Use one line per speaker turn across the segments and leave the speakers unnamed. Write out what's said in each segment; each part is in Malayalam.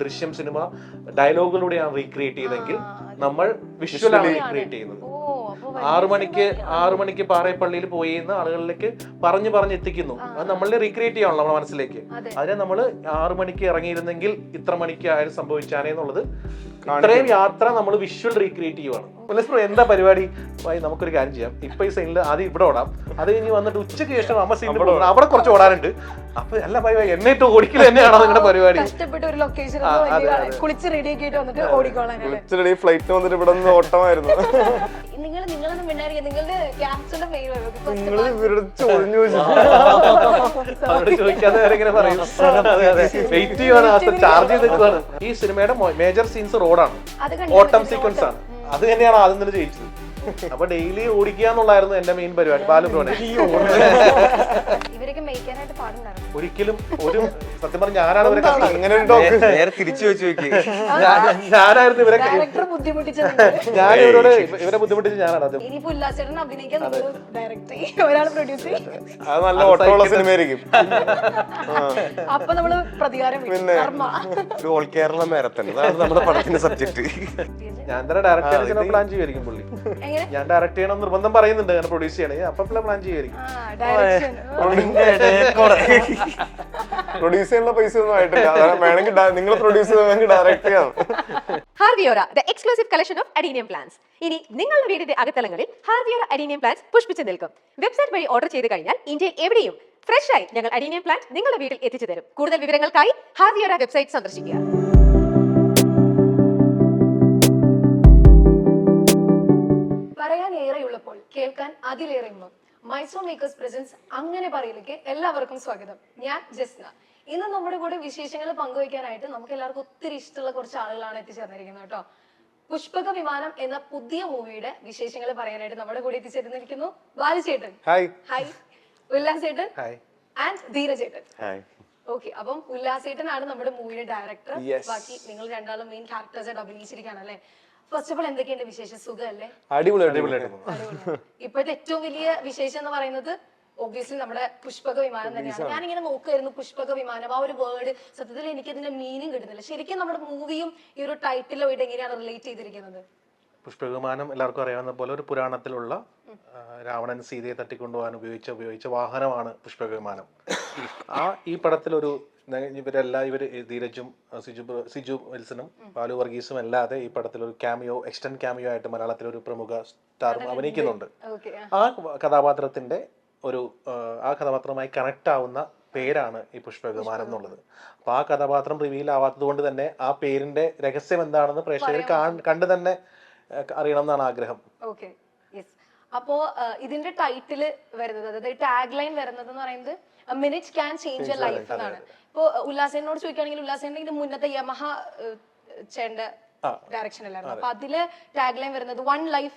ദൃശ്യം സിനിമ ഡയലോഗിലൂടെയാണ് റീക്രിയേറ്റ് ചെയ്തെങ്കിൽ നമ്മൾ വിഷ്വലാണ് റീക്രിയേറ്റ് ചെയ്യുന്നത്. 6 മണിക്ക് പാറേപ്പള്ളിയിൽ പോയി എന്ന് ആളുകളിലേക്ക് പറഞ്ഞ് എത്തിക്കുന്നു. അത് നമ്മളെ റീക്രിയേറ്റ് ചെയ്യണം നമ്മുടെ മനസ്സിലേക്ക്. അതിനെ നമ്മൾ 6 മണിക്ക് ഇറങ്ങിയിരുന്നെങ്കിൽ ഇത്ര മണിക്ക് ആയാലും സംഭവിച്ചാനേ എന്നുള്ളത് ഇത്രയും യാത്ര നമ്മൾ വിഷ്വൽ റീക്രിയേറ്റ് ചെയ്യുവാണ്. എന്താ പരിപാടി? നമുക്കൊരു കാര്യം ചെയ്യാം. ഇപ്പൊ ഈ സൈനിൽ ആദ്യം ഇവിടെ ഓടാം, അത് കഴിഞ്ഞ് വന്നിട്ട് ഉച്ചയ്ക്ക് ശേഷം അമ്മ സീനിൽ അവിടെ കുറച്ച് ഓടാനുണ്ട്. അപ്പൊ അല്ല ഭയ എന്നിട്ട് ഓടിക്കൽ തന്നെയാണോ നിങ്ങളുടെ പരിപാടി?
ഫ്ലൈറ്റ് വന്നിട്ട് ഇവിടെ നിന്ന് ഓട്ടമായിരുന്നു.
ചോദിക്കാതെ ഇങ്ങനെ പറയും വെയിറ്റ് ചെയ്യുവാണ്, ചാർജ് ചെയ്ത് നിൽക്കുവാണ്. ഈ സിനിമയുടെ മേജർ സീൻസ് റോഡാണ്, ഓട്ടം സീക്വൻസ് ആണ്. അത് തന്നെയാണ് ആദ്യം തന്നെ ജയിച്ചത്. അപ്പൊ ഡെയിലി ഓടിക്കുക എന്നുള്ളായിരുന്നു എന്റെ മെയിൻ പരിപാടി. ബാലുബ്രോനെ ഒരിക്കലും ഒരു സത്യം പറഞ്ഞ ഞാനാണ് ഇവരെ
നേരെ തിരിച്ചു വെച്ച് നോക്കി.
ഞാനായിരുന്നു ഇവരെ ഞാൻ ഇവരോട് ഇവരെ ബുദ്ധിമുട്ടിച്ച് ഞാനാണ് അത്.
അത് നല്ല ഓട്ടമുള്ള സിനിമയായിരിക്കും.
പിന്നെ
ഓൾ കേരള മാരത്തൺ അതാണ് നമ്മുടെ പടത്തിന്റെ സബ്ജക്ട്.
ഞാൻ തന്നെ ഡയറക്റ്റ് ചെയ്യണം പ്ലാൻ ചെയ്യുമായിരിക്കും പുള്ളി. ഞാൻ ഡയറക്ട് ചെയ്യണം നിർബന്ധം പറയുന്നുണ്ട്, അങ്ങനെ പ്രൊഡ്യൂസ് ചെയ്യണേ. അപ്പൊ പ്ലാൻ ചെയ്യുമായിരിക്കും.
പ്രൊഡ്യൂസ് ചെയ്യാനുള്ള പൈസ ഒന്നും ആയിട്ടില്ല. വേണമെങ്കിൽ നിങ്ങൾ പ്രൊഡ്യൂസ് ചെയ്യണമെങ്കിൽ ഡയറക്റ്റ് ചെയ്യാം.
ഹാർവിയോറ the exclusive collection of adenium plants. ഇനി നിങ്ങളുടെ വീടിന്റെ അകത്തളങ്ങളിൽ ഹാർവിയോറ അഡീനിയം പ്ലാന്റ്സ് പുഷ്പിച്ചു നിൽക്കും. വെബ്സൈറ്റ് വഴി ഓർഡർ ചെയ്ത് കഴിഞ്ഞാൽ ഇന്ത്യയിൽ എവിടെയും ഫ്രഷ് ആയി ഞങ്ങൾ അഡീനിയം പ്ലാന്റ് നിങ്ങളുടെ വീട്ടിൽ എത്തിച്ചു തരും. കൂടുതൽ വിവരങ്ങൾക്കായി ഹാർവിയോറ വെബ്സൈറ്റ് സന്ദർശിക്കുക.
പറയാൻ ഏറെയുള്ളപ്പോൾ കേൾക്കാൻ അതിലേറെ മൈസൂർ മേക്കേഴ്സ് പ്രസൻസ് അങ്ങനെ പറയിലേക്ക് എല്ലാവർക്കും സ്വാഗതം. ഞാൻ ജസ്ന. ഇന്ന് നമ്മുടെ കൂടെ വിശേഷങ്ങൾ പങ്കുവയ്ക്കാനായിട്ട് നമുക്ക് എല്ലാവർക്കും ഒത്തിരി ഇഷ്ടമുള്ള കുറച്ച് ആളുകളാണ് എത്തിച്ചേർന്നിരിക്കുന്നത് കേട്ടോ. പുഷ്പക വിമാനം എന്ന പുതിയ മൂവിയുടെ വിശേഷങ്ങൾ പറയാനായിട്ട് നമ്മുടെ കൂടെ എത്തിച്ചേർന്നിരിക്കുന്നു ബാലുചേട്ടൻ, ഹായ്, ഉല്ലാസേട്ടൻ ആൻഡ് ധീരചേട്ടൻ. ഓക്കെ, അപ്പം ഉല്ലാസേട്ടനാണ് നമ്മുടെ മൂവിയുടെ ഡയറക്ടർ. ബാക്കി നിങ്ങൾ രണ്ടാളും മെയിൻ ക്യാരക്ടേഴ്സായിട്ട് അഭിനയിച്ചിരിക്കുകയാണ് അല്ലെ. ഫസ്റ്റ് ഓഫ് ഓൾ എന്തൊക്കെയുണ്ട് വിശേഷം? സുഖമല്ലേ?
അടിപൊളിയായിട്ട്.
ഇപ്പോഴത്തെ ഏറ്റവും വലിയ വിശേഷം എന്ന് പറയുന്നത് ഒബ്വിയസ്ലി നമ്മുടെ പുഷ്പക വിമാനം തന്നെയാണ്. ഞാനിങ്ങനെ നോക്കുമായിരുന്നു പുഷ്പക വിമാനം, ആ ഒരു വേർഡ് സത്യത്തിൽ എനിക്ക് അതിന്റെ മീനിങ് കിട്ടുന്നില്ല. ശരിക്കും നമ്മുടെ മൂവിയും ഈ ഒരു ടൈറ്റിലുമായിട്ട് എങ്ങനെയാണ് റിലേറ്റ് ചെയ്തിരിക്കുന്നത്?
പുഷ്പവിമാനം എല്ലാവർക്കും അറിയാവുന്ന പോലെ ഒരു പുരാണത്തിലുള്ള രാവണൻ സീതയെ തട്ടിക്കൊണ്ടുപോകാൻ ഉപയോഗിച്ച വാഹനമാണ് പുഷ്പവിമാനം. ഈ പടത്തിലൊരു ഇവര് ധീരജും സിജു വിൽസണും ബാലു വർഗീസും അല്ലാതെ ഈ പടത്തിലൊരു ക്യാമിയോ, എക്സ്റ്റൻഡ് ക്യാമിയോ ആയിട്ട് മലയാളത്തിലൊരു പ്രമുഖ സ്റ്റാർ അഭിനയിക്കുന്നുണ്ട്. ആ കഥാപാത്രത്തിന്റെ ആ കഥാപാത്രവുമായി കണക്ട് ആവുന്ന പേരാണ് ഈ പുഷ്പവിമാനം എന്നുള്ളത്. അപ്പൊ ആ കഥാപാത്രം റിവീൽ ആവാത്തത് കൊണ്ട് തന്നെ ആ പേരിന്റെ രഹസ്യം എന്താണെന്ന് പ്രേക്ഷകർ കണ്ടു തന്നെ അറിയണം എന്നാണ് ആഗ്രഹം.
അപ്പോ ഇതിന്റെ ടൈറ്റില് വരുന്നത്, അതായത് ടാഗ് ലൈൻ വരുന്നത് എന്ന് പറയുന്നത് minute can change your life എന്നാണ്. ഇപ്പൊ ഉല്ലാസേനോട് ചോദിക്കുകയാണെങ്കിൽ ഉല്ലാസേന്റെ ഇതിന്റെ മുന്നത്തെ യമഹ ചേണ്ട ഡയറക്ഷൻ അല്ലായിരുന്നു. അപ്പൊ അതില് ടാഗ് ലൈൻ വരുന്നത് one life,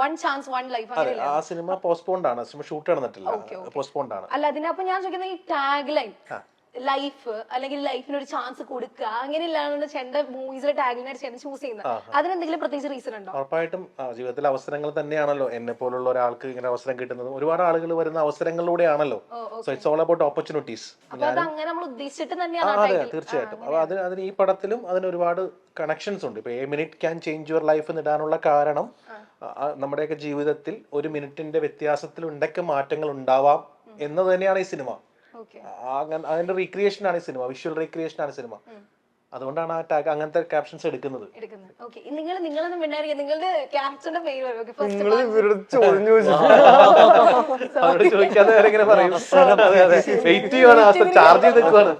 one chance, one life.
ആ സിനിമ പോസ്റ്റ്പോൺഡ് ആണ്, സിനിമ ഷൂട്ട് നടന്നിട്ടില്ല, പോസ്റ്റ്പോൺഡ് ആണ്.
അല്ല, അതിനപ്പൊ ഞാൻ ചോദിക്കുന്നത് ഈ ടാഗ് ലൈൻ ലൈഫ് അല്ലെങ്കിൽ ലൈഫിന് ഒരു ചാൻസ് കൊടുക്കുക അങ്ങനെയല്ലാണ്ട് ചേട്ടന്റെ മൂവീസിലെ ടാഗിനായിട്ട് ചേട്ടൻ ചൂസ് ചെയ്യുന്നത്, അതിനെന്തെങ്കിലും പ്രത്യേകിച്ച് റീസൺ ഉണ്ടോ?
ഉറപ്പായിട്ടും ജീവിതത്തിലെ അവസരങ്ങൾ തന്നെയാണല്ലോ എന്നെ പോലുള്ള ഒരാൾക്ക് ഇങ്ങനെ അവസരം കിട്ടുന്നത്. ഒരുപാട് ആളുകൾ വരുന്ന അവസരങ്ങളിലൂടെയാണല്ലോ. So it's all about opportunities.
അങ്ങനെ നമ്മൾ ഉദ്ദേശിച്ചിട്ട് തന്നെയാണ്.
അതെ, തീർച്ചയായിട്ടും. അപ്പൊ അതിന് ഈ പടത്തിലും അതിന് ഒരുപാട് കണക്ഷൻസ് ഉണ്ട്. ഇപ്പൊ A minute can change your life എന്ന് ഇടാനുള്ള കാരണം നമ്മുടെയൊക്കെ ജീവിതത്തിൽ ഒരു മിനിറ്റിന്റെ വ്യത്യാസത്തിൽ എന്തൊക്കെ മാറ്റങ്ങൾ ഉണ്ടാവാം എന്നത് തന്നെയാണ് ഈ സിനിമ. അതിന്റെ റീക്രിയേഷൻ ആണ് ഈ സിനിമ, വിഷ്വൽ റീക്രിയേഷൻ ആണ് സിനിമ. അതുകൊണ്ടാണ് ആ ടാഗ് അങ്ങനത്തെ ക്യാപ്ഷൻസ് എടുക്കുന്നത്. ചോദിക്കാതെ ഇങ്ങനെ പറയും വെയിറ്റ് ചെയ്യുവാണ്, ചാർജ് ചെയ്ത് നിൽക്കുവാണ്.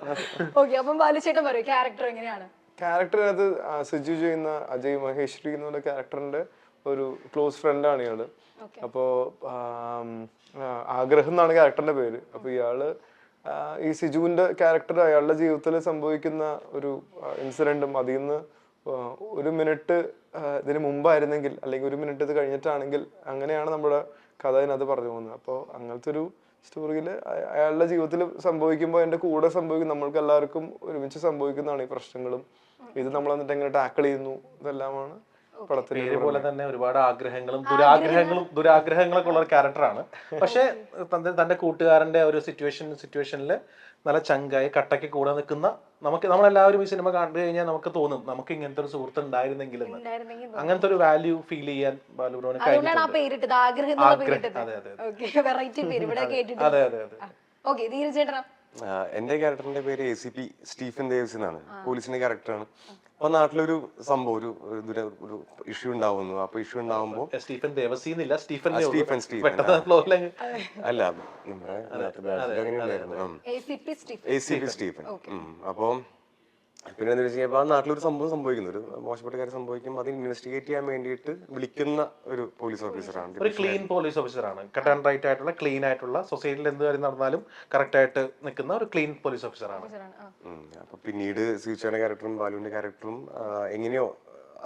ക്യാരക്ടറിനകത്ത് സിജു ചെയ്യുന്ന അജയ് മഹേശ്വരി എന്നുള്ള ക്യാരക്ടറിന്റെ ഒരു ക്ലോസ് ഫ്രണ്ടാണ് ഇയാള്. അപ്പോ ആഗ്രഹം എന്നാണ് ക്യാരക്ടറിന്റെ പേര്. അപ്പൊ ഇയാള് ഈ സിജുവിന്റെ ക്യാരക്ടർ അയാളുടെ ജീവിതത്തിൽ സംഭവിക്കുന്ന ഒരു ഇൻസിഡന്റും അതിൽ നിന്ന് ഒരു മിനിറ്റ് ഇതിന് മുമ്പായിരുന്നെങ്കിൽ അല്ലെങ്കിൽ ഒരു മിനിറ്റ് ഇത് കഴിഞ്ഞിട്ടാണെങ്കിൽ അങ്ങനെയാണ് നമ്മുടെ കഥ അതിനകത്ത് പറഞ്ഞു പോകുന്നത്. അപ്പോൾ അങ്ങനത്തെ ഒരു സ്റ്റോറിയിൽ അയാളുടെ ജീവിതത്തിൽ സംഭവിക്കുമ്പോൾ എൻ്റെ കൂടെ സംഭവിക്കും, നമ്മൾക്ക് എല്ലാവർക്കും ഒരുമിച്ച് സംഭവിക്കുന്നതാണ് ഈ പ്രശ്നങ്ങളും. ഇത് നമ്മൾ എന്നിട്ട് എങ്ങനെ ടാക്കിൾ ചെയ്യുന്നു, ഇതെല്ലാമാണ്
പേര് പോലെ തന്നെ ഒരുപാട് ആഗ്രഹങ്ങളും ദുരാഗ്രഹങ്ങളൊക്കെ ഉള്ള ഒരു ക്യാരക്ടറാണ്. പക്ഷെ തന്റെ കൂട്ടുകാരന്റെ ഒരു സിറ്റുവേഷനിൽ നല്ല ചങ്കായി കട്ടയ്ക്ക് കൂടെ നിൽക്കുന്ന നമ്മളെല്ലാവരും ഈ സിനിമ കണ്ടു കഴിഞ്ഞാൽ നമുക്ക് തോന്നും നമുക്ക് ഇങ്ങനത്തെ ഒരു സുഹൃത്ത് ഉണ്ടായിരുന്നെങ്കിൽ എന്ന്.
ഉണ്ടായിരുന്നെങ്കിൽ
അങ്ങനത്തെ ഒരു വാല്യൂ ഫീൽ ചെയ്യാൻ ബാലുബ്രോന്
അതുകൊണ്ടാണ് ആ പേരിട്ടത്, ആഗ്രഹം എന്നുള്ള പേരിട്ടത്.
അതെ അതെ
ഓക്കെ, വെറൈറ്റി പേര് ഇവിടെ കേട്ടിട്ട്.
അതെ അതെ അതെ.
ഓക്കെ, ധീരജ് ചേട്ടനാ?
എന്റെ ക്യാരക്ടറിന്റെ പേര് ACP സ്റ്റീഫൻ ദേവ്സ് എന്നാണ്. പോലീസിന്റെ ക്യാരക്ടറാണ്. അപ്പൊ നാട്ടിലൊരു സംഭവം ഒരു ഇഷ്യൂ ഉണ്ടാവുന്നു. അപ്പൊ ഇഷ്യൂ ഉണ്ടാവുമ്പോ
സ്റ്റീഫൻ ദേവസിന്നില്ല, സ്റ്റീഫൻ
സ്റ്റീഫൻ അല്ല നമ്മുടെ
ACP സ്റ്റീഫൻ.
ACP Stephen. അപ്പൊ പിന്നെ എന്താ വെച്ച് കഴിഞ്ഞാൽ ആ നാട്ടിലൊരു സംഭവം സംഭവിക്കുന്നു, ഒരു മോശപ്പെട്ട കാര്യം സംഭവിക്കും. അത് ഇൻവെസ്റ്റിഗേറ്റ് ചെയ്യാൻ വേണ്ടിയിട്ട് വിളിക്കുന്ന ഒരു പോലീസ് ഓഫീസറാണ്.
ഒരു ക്ലീൻ പോലീസ് ഓഫീസറാണ്. കട്ട് ആൻഡ് റൈറ്റ് ആയിട്ടുള്ള ക്ലീൻ ആയിട്ടുള്ള സൊസൈറ്റിയിൽ എന്ത് കാര്യം നടന്നാലും കറക്റ്റ് ആയിട്ട് നിൽക്കുന്ന ഒരു ക്ലീൻ പോലീസ് ഓഫീസറാണ്.
അപ്പൊ പിന്നീട് സീച്ചയുടെ ക്യാരക്ടറും ബാലുവിന്റെ ക്യാരക്ടറും എങ്ങനെയോ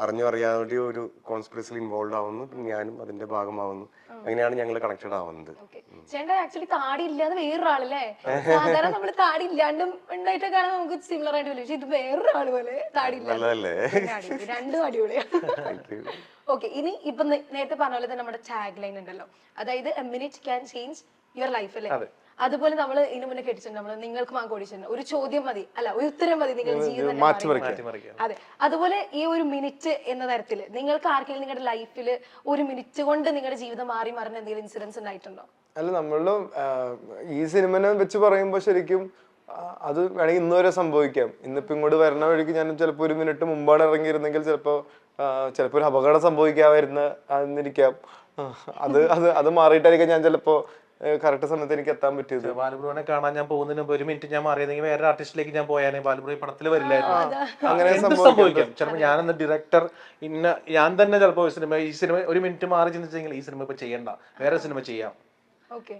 അറിഞ്ഞോ അറിയാതെ ഒരു കോൺസ്പിറസിയിൽ ഇൻവോൾവ് ആവുന്നു. ഞാനും അതിന്റെ ഭാഗമാവുന്നു. അങ്ങനെയാണ് ഞങ്ങൾ കണക്റ്റഡ് ആവുന്നത്.
ചേട്ടൻ ആക്ച്വലി താടി ഇല്ലാതെ വേറൊരാളല്ലേ? സാധാരണ നമ്മള് താടി ഇല്ലാണ്ടും ഉണ്ടായിട്ട് കാണാൻ നമുക്ക് സിമിലർ ആയിട്ട് വരും. പക്ഷെ ഇത് വേറൊരാള് പോലെ താടി
നല്ലതല്ലേ?
രണ്ടും അടിപൊളിയാണ്. ഓക്കെ, ഇനി ഇപ്പൊ നേരത്തെ പറഞ്ഞ പോലെ തന്നെ നമ്മുടെ ടാഗ് ലൈൻ ഉണ്ടല്ലോ, അതായത് A minute can change your life അല്ലേ? അതുപോലെ നമ്മൾ ഇതിനു മുന്നേ കേട്ടിട്ടുണ്ട്, നമ്മള് നിങ്ങൾക്ക് മാങ്കോടിച്ചിട്ടുണ്ട്, ഒരു ചോദ്യം മതി, അല്ല ഒരു ഉത്തരം മതി നിങ്ങളുടെ ജീവിതം മാറ്റി. അതെ, അതുപോലെ ഈ ഒരു മിനിറ്റ് എന്ന തരത്തില് നിങ്ങൾക്ക് ആർക്കെങ്കിലും നിങ്ങളുടെ ലൈഫിൽ ഒരു മിനിറ്റ് കൊണ്ട് നിങ്ങളുടെ ജീവിതം മാറി മറിഞ്ഞ എന്തെങ്കിലും ഇൻസിഡൻസ് ഉണ്ടായിട്ടുണ്ടോ?
അല്ല, നമ്മളുടെ ഈ സിനിമനെ വെച്ച് പറയുമ്പോൾ ശരിക്കും അത് വേണമെങ്കിൽ ഇന്ന് വരെ സംഭവിക്കാം. ഇന്നിപ്പോ ഇങ്ങോട്ട് വരണ വഴിക്ക് ഞാൻ ചിലപ്പോൾ ഒരു മിനിറ്റ് മുമ്പാണ് ഇറങ്ങിയിരുന്നെങ്കിൽ ചിലപ്പോൾ ഒരു അപകടം സംഭവിക്കാതിരിക്കാം. അത് അത് അത് മാറിയിട്ടായിരിക്കും ഞാൻ ചിലപ്പോ കറക്റ്റ് സമയത്ത് എനിക്ക് എത്താൻ പറ്റിയത്.
ബാലുബ്രോനെ കാണാൻ ഞാൻ പോകുന്നതിന് മുമ്പ് ഒരു മിനിറ്റ് ഞാൻ മാറിയതെങ്കിൽ വേറെ ആർട്ടിസ്റ്റിലേക്ക് ഞാൻ പോയാലേ ബാലുബ്രോ ഈ പടത്തിൽ വരില്ലായിരുന്നു.
അങ്ങനെ
സംഭവിക്കാം. ചിലപ്പോൾ ഞാനെന്ന ഡയറക്ടർ ഞാൻ തന്നെ ചിലപ്പോൾ ഈ സിനിമ ഒരു മിനിറ്റ് മാറി ചിന്തിച്ചെങ്കിൽ ഈ സിനിമ ഇപ്പൊ ചെയ്യണ്ട, വേറെ സിനിമ ചെയ്യാം.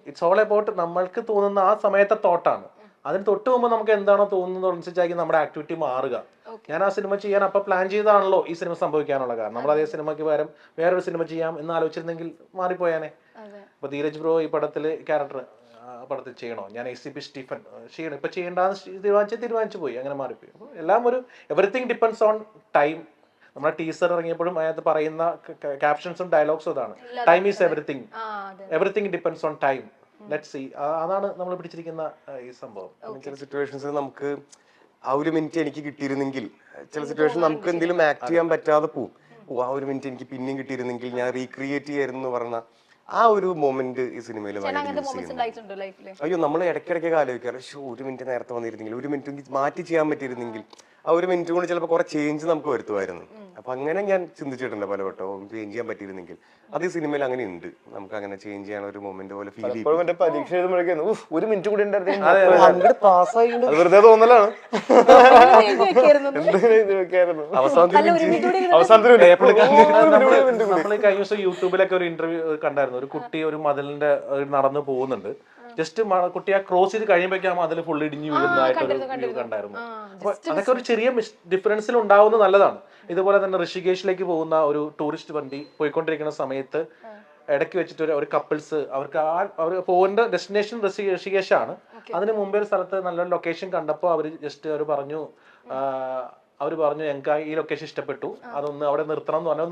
ഇറ്റ്സ് ഓൾ അബൌട്ട് നമ്മൾക്ക് തോന്നുന്ന ആ സമയത്തെ തോട്ടാണ്. അതിന് തൊട്ട് മുമ്പ് നമുക്ക് എന്താണോ തോന്നുന്നത് അനുസരിച്ചായിരിക്കും നമ്മുടെ ആക്ടിവിറ്റി മാറുക. ഞാൻ ആ സിനിമ ചെയ്യാൻ അപ്പൊ പ്ലാൻ ചെയ്താണല്ലോ ഈ സിനിമ സംഭവിക്കാനുള്ള കാരണം. നമ്മൾ അതേ സിനിമയ്ക്ക് പകരം വേറൊരു സിനിമ ചെയ്യാം എന്ന് ആലോചിച്ചിരുന്നെങ്കിൽ മാറിപ്പോയാനെ. ഇപ്പൊ ധീരജ് ബ്രോ ഈ പടത്തില് ക്യാരക്ടർ പടത്തിൽ ചെയ്യണോ, ഞാൻ ACP സ്റ്റീഫൻ ചെയ്യണം, ഇപ്പൊ ചെയ്യേണ്ടെന്ന് തീരുമാനിച്ചു പോയി, അങ്ങനെ മാറിപ്പോയി. അപ്പൊ എല്ലാം ഒരു എവറിത്തിങ് ഡിപ്പെൻഡ്സ് ഓൺ ടൈം. നമ്മുടെ ടീസർ ഇറങ്ങിയപ്പോഴും അതിനകത്ത് പറയുന്ന ക്യാപ്ഷൻസും ഡയലോഗ്സും അതാണ്, time is everything, everything depends on time. Let's see, അതാണ് നമ്മൾ പിടിച്ചിരിക്കുന്ന ഈ സംഭവം.
ചില സിറ്റുവേഷൻസിൽ നമുക്ക് ആ ഒരു മിനിറ്റ് എനിക്ക് കിട്ടിയിരുന്നെങ്കിൽ, ചില സിറ്റുവേഷൻ നമുക്ക് എന്തെങ്കിലും ആക്ട് ചെയ്യാൻ പറ്റാതെ പോകും. ആ ഒരു മിനിറ്റ് എനിക്ക് പിന്നെയും കിട്ടിയിരുന്നെങ്കിൽ ഞാൻ റീക്രിയേറ്റ് ചെയ്യായിരുന്നു പറഞ്ഞ ആ ഒരു മൊമെന്റ് ഈ സിനിമയിൽ അയ്യോ നമ്മൾ ഇടയ്ക്കിടയ്ക്ക് ആലോചിക്കാറ്, ഒരു മിനിറ്റ് നേരത്തെ വന്നിരുന്നെങ്കിൽ, ഒരു മിനിറ്റ് മാറ്റി ചെയ്യാൻ പറ്റിയിരുന്നെങ്കിൽ, ആ ഒരു മിനിറ്റ് കൊണ്ട് ചിലപ്പോൾ കുറെ ചേഞ്ച് നമുക്ക് വരുത്തുമായിരുന്നു. അപ്പൊ അങ്ങനെ ഞാൻ ചിന്തിച്ചിട്ടുണ്ട് പലവട്ടം, ചേഞ്ച് ചെയ്യാൻ പറ്റിയിരുന്നെങ്കിൽ. അത് ഈ സിനിമയിൽ അങ്ങനെ ഉണ്ട്, നമുക്ക് അങ്ങനെ ചേഞ്ച് ചെയ്യാൻ ഒരു മൊമെന്റ് പോലെ ഫീൽ ചെയ്യും.
പരീക്ഷ എഴുതുമ്പോഴേക്കും ഒരു മിനിറ്റ് കൂടി വെറുതെ തോന്നലാണ്.
നമ്മൾ കഴിഞ്ഞ ദിവസം യൂട്യൂബിലൊക്കെ ഒരു ഇന്റർവ്യൂ കണ്ടായിരുന്നു. ഒരു കുട്ടി ഒരു മതിലിന്റെ നടന്നു പോകുന്നുണ്ട്, ജസ്റ്റ് കുട്ടി ആ ക്രോസ് ചെയ്ത് കഴിയുമ്പോഴേക്കും അതിൽ ഫുൾ ഇടിഞ്ഞു വീഴുന്നതായിട്ടൊരു വ്യൂ കണ്ടായിരുന്നു. അപ്പൊ അതൊക്കെ ഒരു ചെറിയ ഡിഫറൻസിൽ ഉണ്ടാവുന്നത് നല്ലതാണ്. ഇതുപോലെ തന്നെ ഋഷികേശിലേക്ക് പോകുന്ന ഒരു ടൂറിസ്റ്റ് വണ്ടി പോയിക്കൊണ്ടിരിക്കുന്ന സമയത്ത് ഇടയ്ക്ക് വെച്ചിട്ട് ഒരു കപ്പിൾസ് അവർക്ക് അവർ പോകേണ്ട ഡെസ്റ്റിനേഷൻ ഋഷികേശാണ്. അതിന് മുമ്പേ ഒരു സ്ഥലത്ത് നല്ലൊരു ലൊക്കേഷൻ കണ്ടപ്പോൾ അവർ ജസ്റ്റ് അവർ പറഞ്ഞു ഞങ്ങൾക്ക് ഈ ലൊക്കേഷൻ ഇഷ്ടപ്പെട്ടു, അതൊന്ന് അവിടെ നിർത്തണം എന്ന് പറഞ്ഞാൽ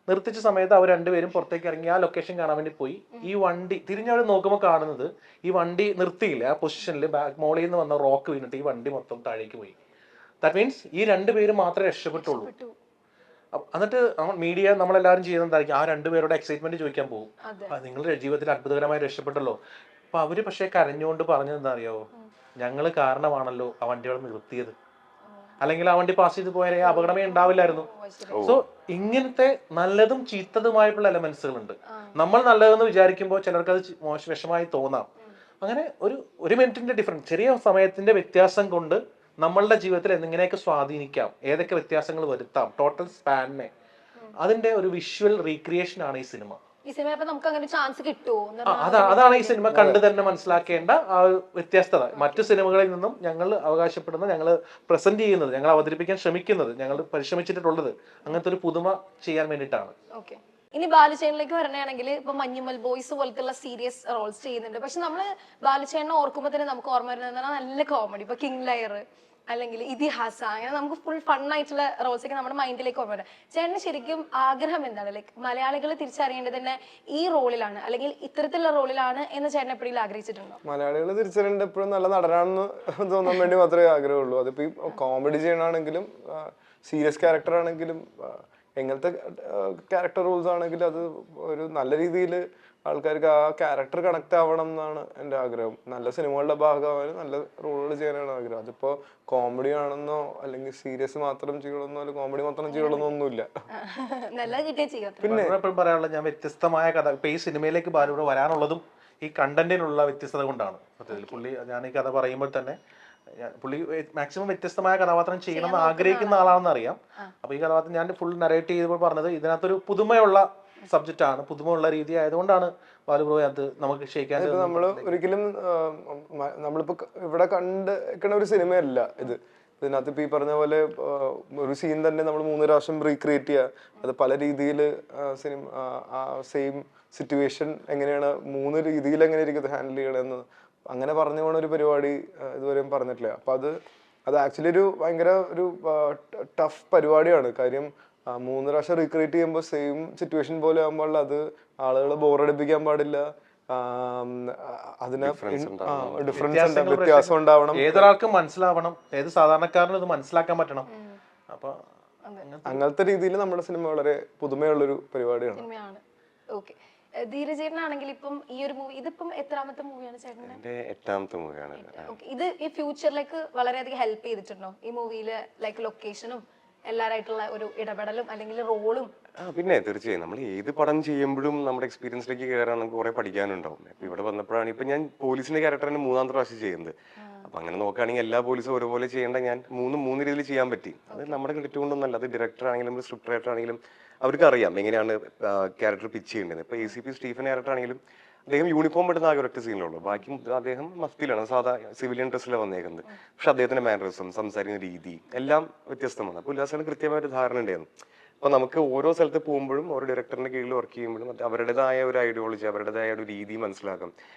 നിർത്തിച്ച സമയത്ത് അവർ രണ്ടുപേരും പുറത്തേക്ക് ഇറങ്ങി ആ ലൊക്കേഷൻ കാണാൻ വേണ്ടി പോയി. ഈ വണ്ടി തിരിഞ്ഞവർ നോക്കുമ്പോൾ കാണുന്നത് ഈ വണ്ടി നിർത്തിയില്ല, ആ പൊസിഷനിൽ മോളിൽ നിന്ന് വന്ന റോക്ക് വീണിട്ട് ഈ വണ്ടി മൊത്തം താഴേക്ക് പോയി. ദാറ്റ് മീൻസ് ഈ രണ്ടുപേരും മാത്രമേ രക്ഷപ്പെട്ടുള്ളൂ. എന്നിട്ട് മീഡിയ നമ്മളെല്ലാവരും ചെയ്യുന്നതായിരിക്കും ആ രണ്ടുപേരുടെ എക്സൈറ്റ്മെന്റ് ചോദിക്കാൻ പോകും, നിങ്ങളുടെ ജീവിതത്തിൽ അത്ഭുതകരമായി രക്ഷപ്പെട്ടല്ലോ. അപ്പൊ അവര് പക്ഷെ കരഞ്ഞുകൊണ്ട് പറഞ്ഞത് എന്താ അറിയാവോ, ഞങ്ങള് കാരണമാണല്ലോ ആ വണ്ടി അവിടെ നിർത്തിയത്, അല്ലെങ്കിൽ ആ വണ്ടി പാസ് ചെയ്ത് പോയാലേ അപകടമേ ഉണ്ടാവില്ലായിരുന്നു. സോ ഇങ്ങനത്തെ നല്ലതും ചീത്തതുമായിട്ടുള്ള എലമെന്റ്സുകൾ ഉണ്ട്. നമ്മൾ നല്ലതെന്ന് വിചാരിക്കുമ്പോൾ ചിലർക്ക് അത് വിഷമായി തോന്നാം. അങ്ങനെ ഒരു മിനിറ്റിന്റെ ഡിഫറൻസ്, ചെറിയ സമയത്തിന്റെ വ്യത്യാസം കൊണ്ട് നമ്മളുടെ ജീവിതത്തിൽ എങ്ങനെയൊക്കെ സ്വാധീനിക്കാം, ഏതൊക്കെ വ്യത്യാസങ്ങൾ വരുത്താം, ടോട്ടൽ സ്പാനിനെ, അതിന്റെ ഒരു വിഷ്വൽ റീക്രിയേഷൻ ആണ് ഈ സിനിമ. അതാണ് ഈ സിനിമ കണ്ടു തന്നെ മനസ്സിലാക്കേണ്ട ആ വ്യത്യസ്തത. മറ്റു സിനിമകളിൽ നിന്നും ഞങ്ങൾ അവകാശപ്പെടുന്ന, ഞങ്ങൾ പ്രസന്റ് ചെയ്യുന്നത്, ഞങ്ങൾ അവതരിപ്പിക്കാൻ ശ്രമിക്കുന്നത്, ഞങ്ങൾ പരിശ്രമിച്ചിട്ടുള്ളത് അങ്ങനത്തെ ഒരു പുതുമ ചെയ്യാൻ വേണ്ടിയിട്ടാണ്.
ഇനി ബാലുചേട്ടനിലേക്ക് വരണയാണെങ്കിൽ ഇപ്പൊ മഞ്ഞുമൽ ബോയ്സ് പോലത്തെ സീരിയസ് റോൾസ് ചെയ്യുന്നുണ്ട്. പക്ഷെ നമ്മള് ബാലുചേട്ടനെ ഓർക്കുമ്പോ തന്നെ നമുക്ക് ഓർമ്മ വരുന്നത് നല്ല കോമഡി. ഇപ്പൊ കിങ് ലയർ, അല്ലെങ്കിൽ ഇതിഹാസ, അങ്ങനെ നമുക്ക് ഫുൾ ഫണ്ണായിട്ടുള്ള റോൾസ് ഒക്കെ നമ്മുടെ മൈൻഡിലേക്ക് കൊണ്ടുവരാം. ചേട്ടന് ശരിക്കും ആഗ്രഹം എന്താണ്? ലൈക്ക് മലയാളികൾ തിരിച്ചറിയേണ്ടത് തന്നെ ഈ റോളിലാണ് അല്ലെങ്കിൽ ഇത്തരത്തിലുള്ള റോളിലാണ് എന്ന് ചേട്ടൻ എപ്പോഴും ആഗ്രഹിച്ചിട്ടുണ്ടോ?
മലയാളികൾ തിരിച്ചറിയേണ്ട എപ്പോഴും നല്ല നടനാണെന്ന് തോന്നാൻ വേണ്ടി മാത്രമേ ആഗ്രഹമുള്ളൂ. അതിപ്പോ ഈ കോമഡി ചെയ്യണമെങ്കിലും സീരിയസ് ക്യാരക്ടർ ആണെങ്കിലും എങ്ങനത്തെ ക്യാരക്ടർ റോൾസ് ആണെങ്കിലും അത് ഒരു നല്ല രീതിയിൽ ആൾക്കാർക്ക് ആ ക്യാരക്ടർ കണക്ട് ആവണം എന്നാണ് എൻ്റെ ആഗ്രഹം. നല്ല സിനിമകളുടെ ഭാഗമായാലും നല്ല റോളുകൾ ചെയ്യാനാണ് ആഗ്രഹം. അതിപ്പോ കോമഡി ആണെന്നോ അല്ലെങ്കിൽ സീരിയസ് മാത്രം ചെയ്യണമെന്നോ അല്ലെങ്കിൽ കോമഡി മാത്രം ചെയ്യണമെന്നോ ഒന്നുമില്ല.
പിന്നെ എപ്പോഴും പറയാനുള്ളത്, ഞാൻ വ്യത്യസ്തമായ കഥ ഇപ്പൊ ഈ സിനിമയിലേക്ക് ബാലുവിടെ വരാനുള്ളതും ഈ കണ്ടന്റിനുള്ള വ്യത്യസ്തത കൊണ്ടാണ്. സത്യത്തിൽ പുള്ളി, ഞാൻ ഈ കഥ പറയുമ്പോൾ തന്നെ പുള്ളി മാക്സിമം വ്യത്യസ്തമായ കഥാപാത്രം ചെയ്യണമെന്ന് ആഗ്രഹിക്കുന്ന ആളാണെന്ന് അറിയാം. അപ്പൊ ഈ കഥാപാത്രം ഞാൻ ഫുൾ നരേറ്റ് ചെയ്തപ്പോൾ പറഞ്ഞത് ഇതിനകത്തൊരു പുതുമയുള്ള സബ്ജക്റ്റ് ആണ്, പുതുമയുള്ള രീതി ആയതുകൊണ്ടാണ് ബാലുബ്രോ അത് നമുക്ക് ക്ഷയിക്കാൻ.
നമ്മള് ഒരിക്കലും നമ്മളിപ്പോ ഇവിടെ കണ്ടിരിക്കണ ഒരു സിനിമയല്ല ഇത്. ഇതിനകത്ത് ഇപ്പൊ ഈ പറഞ്ഞ പോലെ ഒരു സീൻ തന്നെ നമ്മൾ 3 പ്രാവശ്യം റീക്രിയേറ്റ് ചെയ്യുക, അത് പല രീതിയിൽ സിനിമ സെയിം സിറ്റുവേഷൻ എങ്ങനെയാണ് 3 രീതിയിൽ എങ്ങനെ ഇരിക്കും ഹാൻഡിൽ ചെയ്യണമെന്ന് അങ്ങനെ പറഞ്ഞു പോണ ഒരു പരിപാടി ഇതുവരെയും പറഞ്ഞിട്ടില്ല. അപ്പൊ അത് ആക്ച്വലി ഒരു ഭയങ്കര ഒരു ടഫ് പരിപാടിയാണ്. കാര്യം 3 പ്രാവശ്യം റീക്രിയേറ്റ് ചെയ്യുമ്പോൾ സെയിം സിറ്റുവേഷൻ പോലെ ആകുമ്പോൾ അത് ആളുകളെ ബോറടിപ്പിക്കാൻ പാടില്ല. അതിന് ഡിഫറൻസ് വ്യത്യാസം ഉണ്ടാവണം,
ഏതൊരാൾക്കും മനസ്സിലാവണം, ഏത് സാധാരണക്കാരനും ഇത് മനസ്സിലാക്കാൻ പറ്റണം. അപ്പൊ
അങ്ങനത്തെ രീതിയിൽ നമ്മുടെ സിനിമ വളരെ പുതുമയുള്ളൊരു പരിപാടിയാണ്.
ധീരജേട്ടനാണെങ്കിൽ ഇപ്പം ഈ ഒരു മൂവി ഇതിപ്പം എത്രാമത്തെ മൂവിയാണ് ചേട്ടന്റെ?
8ാമത്തെ മൂവിയാണ്.
ഇത് ഈ ഫ്യൂച്ചറിലേക്ക് വളരെയധികം ഹെൽപ്പ് ചെയ്തിട്ടുണ്ടോ ഈ മൂവിയില്? ലൈക്ക് ലൊക്കേഷനും എല്ലാരായിട്ടുള്ള ഒരു ഇടപെടലും അല്ലെങ്കിൽ റോളും?
പിന്നെ തീർച്ചയായും നമ്മൾ ഏത് പടം ചെയ്യുമ്പോഴും നമ്മുടെ എക്സ്പീരിയൻസിലേക്ക് കയറാൻ നമുക്ക് കുറെ പഠിക്കാനുണ്ടാവും. ഇപ്പൊ ഇവിടെ വന്നപ്പോഴാണ് ഇപ്പൊ ഞാൻ പോലീസിന്റെ ക്യാരക്ടറിന് 3ാമത്തെ പ്രാവശ്യം ചെയ്യുന്നത്. അപ്പൊ അങ്ങനെ നോക്കുകയാണെങ്കിൽ എല്ലാ പോലീസും ഒരുപോലെ ചെയ്യേണ്ട ഞാൻ മൂന്ന് രീതിയിൽ ചെയ്യാൻ പറ്റി. അത് നമ്മുടെ ക്രെഡിറ്റ് കൊണ്ടൊന്നല്ല, അത് ഡയറക്ടർ ആണെങ്കിലും സ്ക്രിപ്റ്റ് റൈറ്റർ ആണെങ്കിലും അവർക്ക് അറിയാം എങ്ങനെയാണ് ക്യാരക്ടർ പിച്ച് ചെയ്യേണ്ടത്. ഇപ്പൊ ACP സ്റ്റീഫൻ ക്യാരക്ടർ ആണെങ്കിലും അദ്ദേഹം യൂണിഫോം ഇടുന്ന ആകെ ഒരൊറ്റ സീനിലുള്ളൂ, ബാക്കി അദ്ദേഹം മഫ്തിയിലാണ്, സാധാ സിവിലിയൻ ഡ്രസ്സിലാണ് വന്നേക്കുന്നത്. പക്ഷെ അദ്ദേഹത്തിന്റെ മാനറിസം, സംസാരിക്കുന്ന രീതി എല്ലാം വ്യത്യസ്തമാണ്. അപ്പൊ ഉല്ലാസത്തിന് കൃത്യമായൊരു ധാരണ ഉണ്ടായിരുന്നു. അപ്പൊ നമുക്ക് ഓരോ സ്ഥലത്ത് പോകുമ്പോഴും ഓരോ ഡയറക്ടറിന്റെ കീഴിൽ വർക്ക് ചെയ്യുമ്പോഴും അവരുടേതായ ഒരു ഐഡിയോളജി, അവരുടേതായ ഒരു രീതി മനസ്സിലാക്കാം.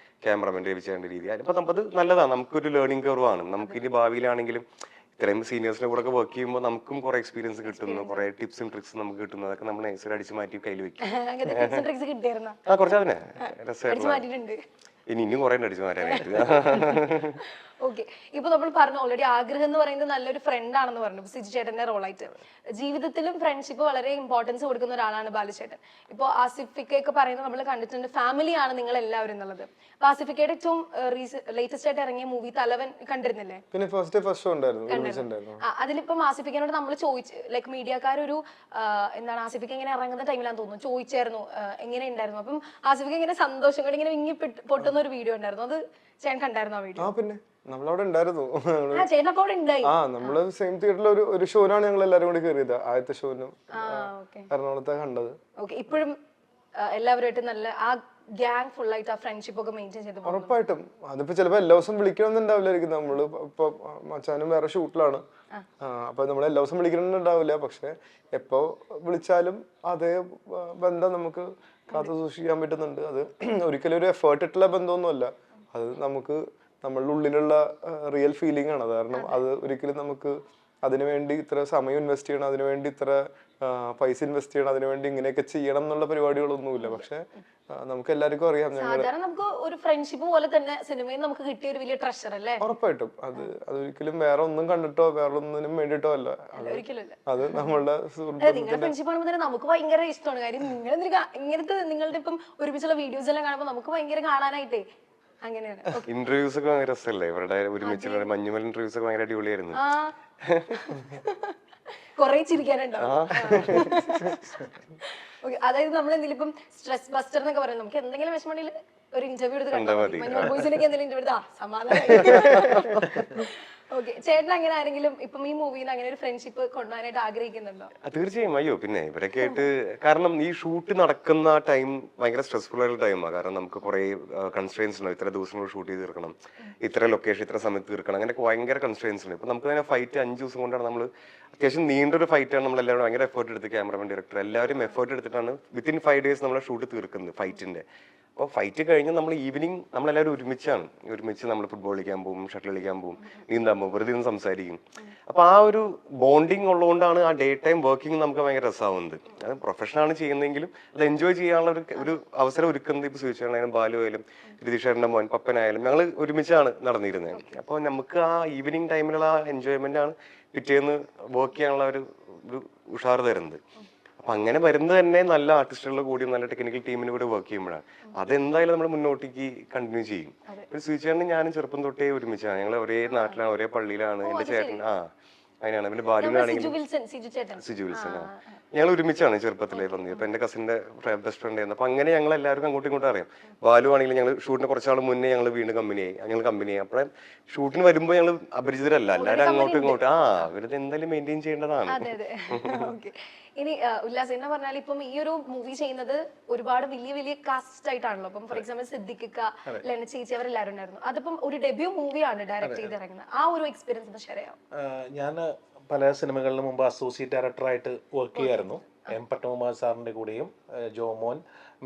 ക്യാമറമാൻ രവിചേട്ടന്റെ രീതി, അപ്പൊ അത് നല്ലതാണ്, നമുക്കൊരു ലേണിംഗ് കർവാണ്. നമുക്ക് ഇനി ഭാവിയിലാണെങ്കിലും ഇത്രയും സീനിയേഴ്സിന്റെ കൂടെ ഒക്കെ വർക്ക് ചെയ്യുമ്പോൾ നമുക്കും കുറെ എക്സ്പീരിയൻസ് കിട്ടുന്നു, കുറെ ടിപ്സും ട്രിക്സും നമുക്ക് കിട്ടുന്നു. അതൊക്കെ നമ്മൾ നൈസിൽ അടിച്ചു മാറ്റി കയ്യിൽ വെക്കും. കുറച്ച് അതിനെ രസമായിട്ട് ഇനിയും കുറെ അടിച്ചു മാറ്റാനായിട്ട്.
ഓക്കെ, ഇപ്പൊ നമ്മൾ പറഞ്ഞു ഓൾറെഡി ആഗ്രഹം എന്ന് പറയുന്നത് നല്ലൊരു ഫ്രണ്ട് ആണെന്ന് പറഞ്ഞു സിജു ചേട്ടന്റെ റോളായിട്ട്. ജീവിതത്തിലും ഫ്രണ്ട്ഷിപ്പ് വളരെ ഇമ്പോർട്ടൻസ് കൊടുക്കുന്ന ഒരാളാണ് ബാലുചേട്ടൻ. ഇപ്പൊ ആസിഫിക്കൊക്കെ പറയുന്നത് നമ്മൾ കണ്ടിട്ടുണ്ട്, ഫാമിലിയാണ് നിങ്ങൾ എല്ലാവരും എന്നുള്ളത്. അപ്പൊ ആസിഫിക്കയുടെ ഏറ്റവും ലേറ്റസ്റ്റ് ആയിട്ട് ഇറങ്ങിയ മൂവി തലവൻ കണ്ടിരുന്നില്ലേ?
പിന്നെ ഫസ്റ്റ് ഷോ ഉണ്ടായിരുന്നു.
അതിലിപ്പം ആസിഫിക്കനോട് നമ്മൾ ചോദിച്ചു, ലൈക്ക് മീഡിയക്കാരൊരു എന്താണ് ആസിഫിക്ക ഇങ്ങനെ ഇറങ്ങുന്ന ടൈമിലാന്ന് തോന്നുന്നു ചോദിച്ചായിരുന്നു എങ്ങനെ ഉണ്ടായിരുന്നു. അപ്പം ആസിഫിക്ക ഇങ്ങനെ സന്തോഷം കൊണ്ട് ഇങ്ങനെ വിങ്ങി പൊട്ടുന്ന ഒരു വീഡിയോ ഉണ്ടായിരുന്നു. അത് ചേട്ടൻ കണ്ടായിരുന്നു ആ വീഡിയോ?
പിന്നെ നമ്മളവിടെ ഉണ്ടായിരുന്നു. നമ്മള് സെയിം തിയേറ്ററിൽ ഒരു ഷോനാണ് ഞങ്ങൾ എല്ലാരും കൂടി കയറിയത്. ആദ്യത്തെ ഷോനും എറണാകുളത്തെ കണ്ടത്.
ഇപ്പോഴും എല്ലാവരുമായിട്ട് നല്ല ആ ഗ്യാങ് ഫുൾ ആയിട്ട് ആ ഫ്രണ്ട്ഷിപ്പ് ഒക്കെ മെയിൻറ്റെയിൻ ചെയ്ത്
ഉറപ്പായിട്ടും. അതിപ്പോ ചിലപ്പോ എല്ലാ ദിവസം വിളിക്കണമെന്നുണ്ടാവില്ലായിരിക്കും. നമ്മള് ഇപ്പൊ മച്ചാനും വേറെ ഷൂട്ടിലാണ്, അപ്പൊ നമ്മൾ എല്ലാ ദിവസം വിളിക്കണമെന്നുണ്ടാവില്ല. പക്ഷെ എപ്പോ വിളിച്ചാലും അതേ ബന്ധം നമുക്ക് കാത്തു സൂക്ഷിക്കാൻ പറ്റുന്നുണ്ട്. അത് ഒരിക്കലും ഒരു എഫേർട്ട് ഇട്ടുള്ള ബന്ധമൊന്നുമല്ല, അത് നമുക്ക് നമ്മളുടെ ഉള്ളിലുള്ള റിയൽ ഫീലിംഗ് ആണ്. കാരണം അത് ഒരിക്കലും നമുക്ക് അതിനുവേണ്ടി ഇത്ര സമയം ഇൻവെസ്റ്റ് ചെയ്യണം, അതിനുവേണ്ടി ഇത്ര പൈസ ഇൻവെസ്റ്റ് ചെയ്യണം, അതിനുവേണ്ടി ഇങ്ങനെയൊക്കെ ചെയ്യണം എന്നുള്ള പരിപാടികളൊന്നുമില്ല. പക്ഷെ നമുക്ക് എല്ലാവർക്കും അറിയാം,
നമുക്ക് ഒരു ഫ്രണ്ട്ഷിപ്പ് പോലെ തന്നെ സിനിമയിൽ നമുക്ക് കിട്ടിയ ഒരു വലിയ ട്രഷർ അല്ലേ?
ഉറപ്പായിട്ടും. അതൊരിക്കലും വേറെ ഒന്നും കണ്ടിട്ടോ വേറെ ഒന്നിനും വേണ്ടിട്ടോ അല്ല, അത് നമ്മളുടെ
നിങ്ങളുടെ ഫ്രണ്ട്ഷിപ്പ് കാണുമ്പോൾ തന്നെ നമുക്ക് ഭയങ്കര ഇഷ്ടമാണ്. കാര്യം നിങ്ങൾ ഇങ്ങനത്തെ നിങ്ങളുടെ ഇപ്പം ഒരുമിച്ചുള്ള വീഡിയോസ് എല്ലാം കാണുമ്പോൾ നമുക്ക് ഭയങ്കര കാണാനായിട്ടേ അങ്ങനെയാണ്.
ഇന്റർവ്യൂസ് ഒക്കെ ഭയങ്കര രസമല്ലേ ഇവരുടെ ഒരുമിച്ചുള്ള മഞ്ഞുമൽ ഇന്റർവ്യൂസ് ഒക്കെ ഭയങ്കര അടിപൊളിയായിരുന്നു.
കൊറേ ചിരിക്കാനുണ്ടാവും. അതായത് നമ്മൾ എന്തെങ്കിലും ഇപ്പം സ്ട്രെസ് ബസ്റ്റർ എന്നൊക്കെ പറയാം, നമുക്ക് എന്തെങ്കിലും വിഷമമുണ്ടെങ്കിൽ ഒരു ഇന്റർവ്യൂ എടുത്ത് കണ്ടാൽ മതി. മഞ്ഞുമൽ ബോയ്സിനൊക്കെ എന്തെങ്കിലും ഇന്റർവ്യൂ എടുത്താ സമാധാനം. ഓക്കെ, ചേട്ടൻ അങ്ങനെ ആരെങ്കിലും ഇപ്പം ഈ മൂവിയിൽ അങ്ങനെ ഒരു ഫ്രണ്ട്ഷിപ്പ് കൊണ്ടുപോകാനായിട്ട് ആഗ്രഹിക്കുന്നുണ്ടോ?
തീർച്ചയായും. അയ്യോ പിന്നെ ഇവരൊക്കെ ആയിട്ട്, കാരണം ഈ ഷൂട്ട് നടക്കുന്ന ടൈം ഭയങ്കര സ്ട്രെസ്ഫുൾ ആയിട്ടുള്ള ടൈമാണ്. കാരണം നമുക്ക് കുറെ കൺസ്ട്രെയിൻസ് ഉണ്ട്, ഇത്ര ദിവസങ്ങൾ ഷൂട്ട് ചെയ്ത് തീർക്കണം, ഇത്ര ലൊക്കേഷൻ ഇത്ര സമയത്ത് തീർക്കണം, അങ്ങനെയൊക്കെ ഭയങ്കര കൺസ്ട്രെയിൻസ് ഉണ്ട്. ഇപ്പൊ നമുക്ക് തന്നെ ഫൈറ്റ് 5 ദിവസം കൊണ്ടാണ് നമ്മൾ, അത്യാവശ്യം നീണ്ടൊരു ഫൈറ്റാണ്, നമ്മൾ എല്ലാവരും ഭയങ്കര എഫേർട്ട് എടുത്ത് ക്യാമറമാൻ ഡയറക്ടർ എല്ലാവരും എഫേർട്ട് എടുത്തിട്ടാണ് വിത്തിൻ 5 days നമ്മളെ ഷൂട്ട് തീർക്കുന്നത് ഫൈറ്റിന്റെ. അപ്പോൾ ഫൈറ്റ് കഴിഞ്ഞ് നമ്മൾ ഈവനിങ് നമ്മളെല്ലാവരും ഒരുമിച്ച് നമ്മൾ ഫുട്ബോൾ കളിക്കാൻ പോകും, ഷട്ടിൽ കളിക്കാൻ പോകും, നീന്താൻ പോകും, വെറുതെ നിന്ന് സംസാരിക്കും. അപ്പോൾ ആ ഒരു ബോണ്ടിങ് ഉള്ളതുകൊണ്ടാണ് ആ ഡേ ടൈം വർക്കിംഗ് നമുക്ക് ഭയങ്കര രസമാവുന്നത്. അത് പ്രൊഫഷനാണ് ചെയ്യുന്നതെങ്കിലും അത് എൻജോയ് ചെയ്യാനുള്ള ഒരു അവസരം ഒരുക്കുന്നത് ഇപ്പോൾ സുചേട്ടനായാലും ബാലു ആയാലും രതീഷേട്ടൻ്റെ മോൻ പപ്പനായാലും ഞങ്ങൾ ഒരുമിച്ചാണ് നടന്നിരുന്നത്. അപ്പോൾ നമുക്ക് ആ ഈവനിങ് ടൈമിലുള്ള ആ എൻജോയ്മെൻ്റ് ആണ് പിറ്റേന്ന് വർക്ക് ചെയ്യാനുള്ള ഒരു ഉഷാർ തരുന്നത്. അപ്പൊ അങ്ങനെ വരുന്നത് തന്നെ നല്ല ആർട്ടിസ്റ്റുകളുടെ കൂടി നല്ല ടെക്നിക്കൽ ടീമിന് കൂടെ വർക്ക് ചെയ്യുമ്പോഴാണ്. അതെന്തായാലും നമ്മൾ മുന്നോട്ടേക്ക് കണ്ടിന്യൂ ചെയ്യും. ഒരു സുചേട്ടനും ഞാനും ചെറുപ്പം തൊട്ടേ ഒരുമിച്ചാണ്. ഞങ്ങൾ ഒരേ നാട്ടിലാണ്, ഒരേ പള്ളിയിലാണ്. എന്റെ ചേട്ടൻ അതിനാണ്. പിന്നെ ബാലുവിനാണെങ്കിൽ സിജു വിൽസൺ ഞങ്ങൾ ഒരുമിച്ചാണ് ചെറുപ്പത്തിലേ വന്നത്. അപ്പൊ എന്റെ കസിന്റെ ബെസ്റ്റ് ഫ്രണ്ട് ആയിരുന്നു. അപ്പൊ അങ്ങനെ ഞങ്ങൾ എല്ലാവരും അങ്ങോട്ടും ഇങ്ങോട്ടും അറിയാം. ബാലു ആണെങ്കിലും ഞങ്ങൾ ഷൂട്ടിന് കുറച്ചാൾ മുന്നേ ഞങ്ങൾ വീണ്ടും കമ്പനിയായി. അപ്പോഴേ ഷൂട്ടിന് വരുമ്പോൾ ഞങ്ങൾ അപരിചിതരല്ല, എല്ലാവരും അങ്ങോട്ടും ഇങ്ങോട്ടും അവരത് എന്തായാലും മെയിൻറ്റെയിൻ ചെയ്യേണ്ടതാണ്.
ഇനി ഉല്ലാസ് എന്ന് പറഞ്ഞാൽ ഇപ്പം ഈ ഒരു മൂവി ചെയ്യുന്നത് ഒരുപാട് വലിയ വലിയ കാസ്റ്റ് ആയിട്ടാണല്ലോ. ഇപ്പം ഫോർ എക്സാമ്പിൾ സിദ്ദിഖിക്ക, ലെന ചേച്ചി അവരെല്ലാവരും ഉണ്ടായിരുന്നു. അതിപ്പം ഒരു ഡെബ്യൂ മൂവിയാണ് ഡയറക്ട് ചെയ്ത് ഇറങ്ങുന്നത്. ആ ഒരു എക്സ്പീരിയൻസ് ഷെയർ ചെയ്യാം.
ഞാൻ പല സിനിമകളിലും മുമ്പ് അസോസിയേറ്റ് ഡയറക്ടറായിട്ട് വർക്ക് ചെയ്യായിരുന്നു. എം പത്മകുമാർ സാറിൻ്റെ കൂടെയും ജോമോൻ,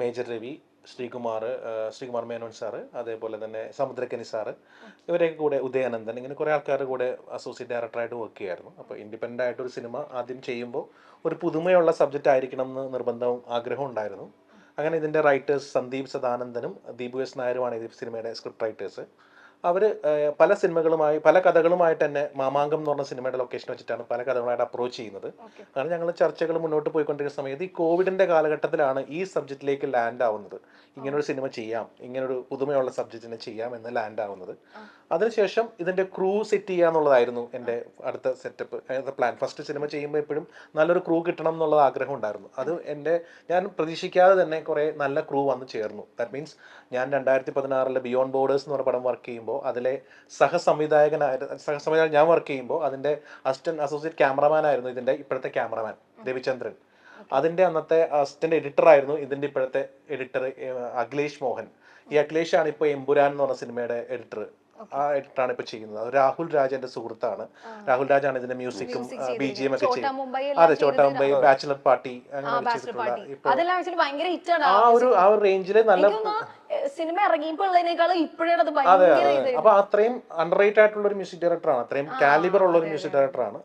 മേജർ രവി, ശ്രീകുമാർ മേനോൻ സാറ്, അതേപോലെ തന്നെ സമുദ്രക്കനി സാറ്, ഇവരെയൊക്കെ കൂടെ ഉദയാനന്ദൻ, ഇങ്ങനെ കുറേ ആൾക്കാരുടെ കൂടെ അസോസിയേറ്റ് ഡയറക്ടറായിട്ട് വർക്ക് ചെയ്യായിരുന്നു. അപ്പോൾ ഇൻഡിപെൻഡൻ്റ് ആയിട്ടൊരു സിനിമ ആദ്യം ചെയ്യുമ്പോൾ ഒരു പുതുമയുള്ള സബ്ജക്റ്റ് ആയിരിക്കണം എന്ന് നിർബന്ധവും ആഗ്രഹവും ഉണ്ടായിരുന്നു. അങ്ങനെ ഇതിൻ്റെ റൈറ്റേഴ്സ് സന്ദീപ് സദാനന്ദനും ദീപു എസ് നായരുമാണ് ഈ സിനിമയുടെ സ്ക്രിപ്റ്റ് റൈറ്റേഴ്സ്. അവർ പല കഥകളുമായിട്ട് തന്നെ മാമാങ്കം എന്ന് പറഞ്ഞ സിനിമയുടെ ലൊക്കേഷൻ വെച്ചിട്ടാണ് പല കഥകളായിട്ട് അപ്രോച്ച് ചെയ്യുന്നത്. കാരണം ഞങ്ങൾ ചർച്ചകൾ മുന്നോട്ട് പോയിക്കൊണ്ടിരിക്കുന്ന സമയത്ത് ഈ കോവിഡിൻ്റെ കാലഘട്ടത്തിലാണ് ഈ സബ്ജക്റ്റിലേക്ക് ലാൻഡ് ആവുന്നത്. ഇങ്ങനൊരു സിനിമ ചെയ്യാം, ഇങ്ങനൊരു പുതുമയുള്ള സബ്ജക്റ്റിനെ ചെയ്യാം എന്ന് ലാൻഡ് ആവുന്നത്. അതിനുശേഷം ഇതിൻ്റെ ക്രൂ സെറ്റ് ചെയ്യുക എന്നുള്ളതായിരുന്നു എൻ്റെ അടുത്ത സെറ്റപ്പ്, പ്ലാൻ. ഫസ്റ്റ് സിനിമ ചെയ്യുമ്പോൾ എപ്പോഴും നല്ലൊരു ക്രൂ കിട്ടണം എന്നുള്ള ആഗ്രഹം ഉണ്ടായിരുന്നു. അത് ഞാൻ പ്രതീക്ഷിക്കാതെ തന്നെ കുറേ നല്ല ക്രൂ വന്ന് ചേർന്നു. ദാറ്റ് മീൻസ് ഞാൻ 2016 ബിയോണ്ട് ബോർഡേഴ്സ് എന്ന് പറഞ്ഞ പടം വർക്ക് ചെയ്യുമ്പോൾ അതിലെ സഹസംവിധായകൻ ഞാൻ വർക്ക് ചെയ്യുമ്പോൾ അതിൻ്റെ അസോസിയേറ്റ് ക്യാമറമാൻ ആയിരുന്നു ഇതിൻ്റെ ഇപ്പോഴത്തെ ക്യാമറമാൻ രവിചന്ദ്രൻ. അതിൻ്റെ അന്നത്തെ അസിസ്റ്റന്റ് എഡിറ്റർ ആയിരുന്നു ഇതിൻ്റെ ഇപ്പോഴത്തെ എഡിറ്റർ അഖിലേഷ് മോഹൻ. ഈ അഖിലേഷാണ് ഇപ്പോൾ എമ്പുരാൻ എന്ന് പറഞ്ഞ സിനിമയുടെ എഡിറ്റർ. ആ എഡിറ്ററാണ് ഇപ്പൊ ചെയ്യുന്നത്. അത് രാഹുൽ രാജ് എന്റെ സുഹൃത്താണ്. രാഹുൽ രാജാണ് ഇതിന്റെ മ്യൂസിക്കും BGM ഒക്കെ ചെയ്യുന്നത്. അതെ, ചോട്ടാ മുംബൈ, ബാച്ചിലർ പാർട്ടി, ആ ഒരു റേഞ്ചില് നല്ല
സിനിമ ഇറങ്ങിയപ്പോഴേക്കാളും ഇപ്പോഴാണ്.
അപ്പൊ അത്രയും അണ്ടർറേറ്റഡ് ആയിട്ടുള്ള ഒരു മ്യൂസിക് ഡയറക്ടറാണ്, അത്രയും കാലിബർ ഉള്ള ഒരു മ്യൂസിക് ഡയറക്ടറാണ്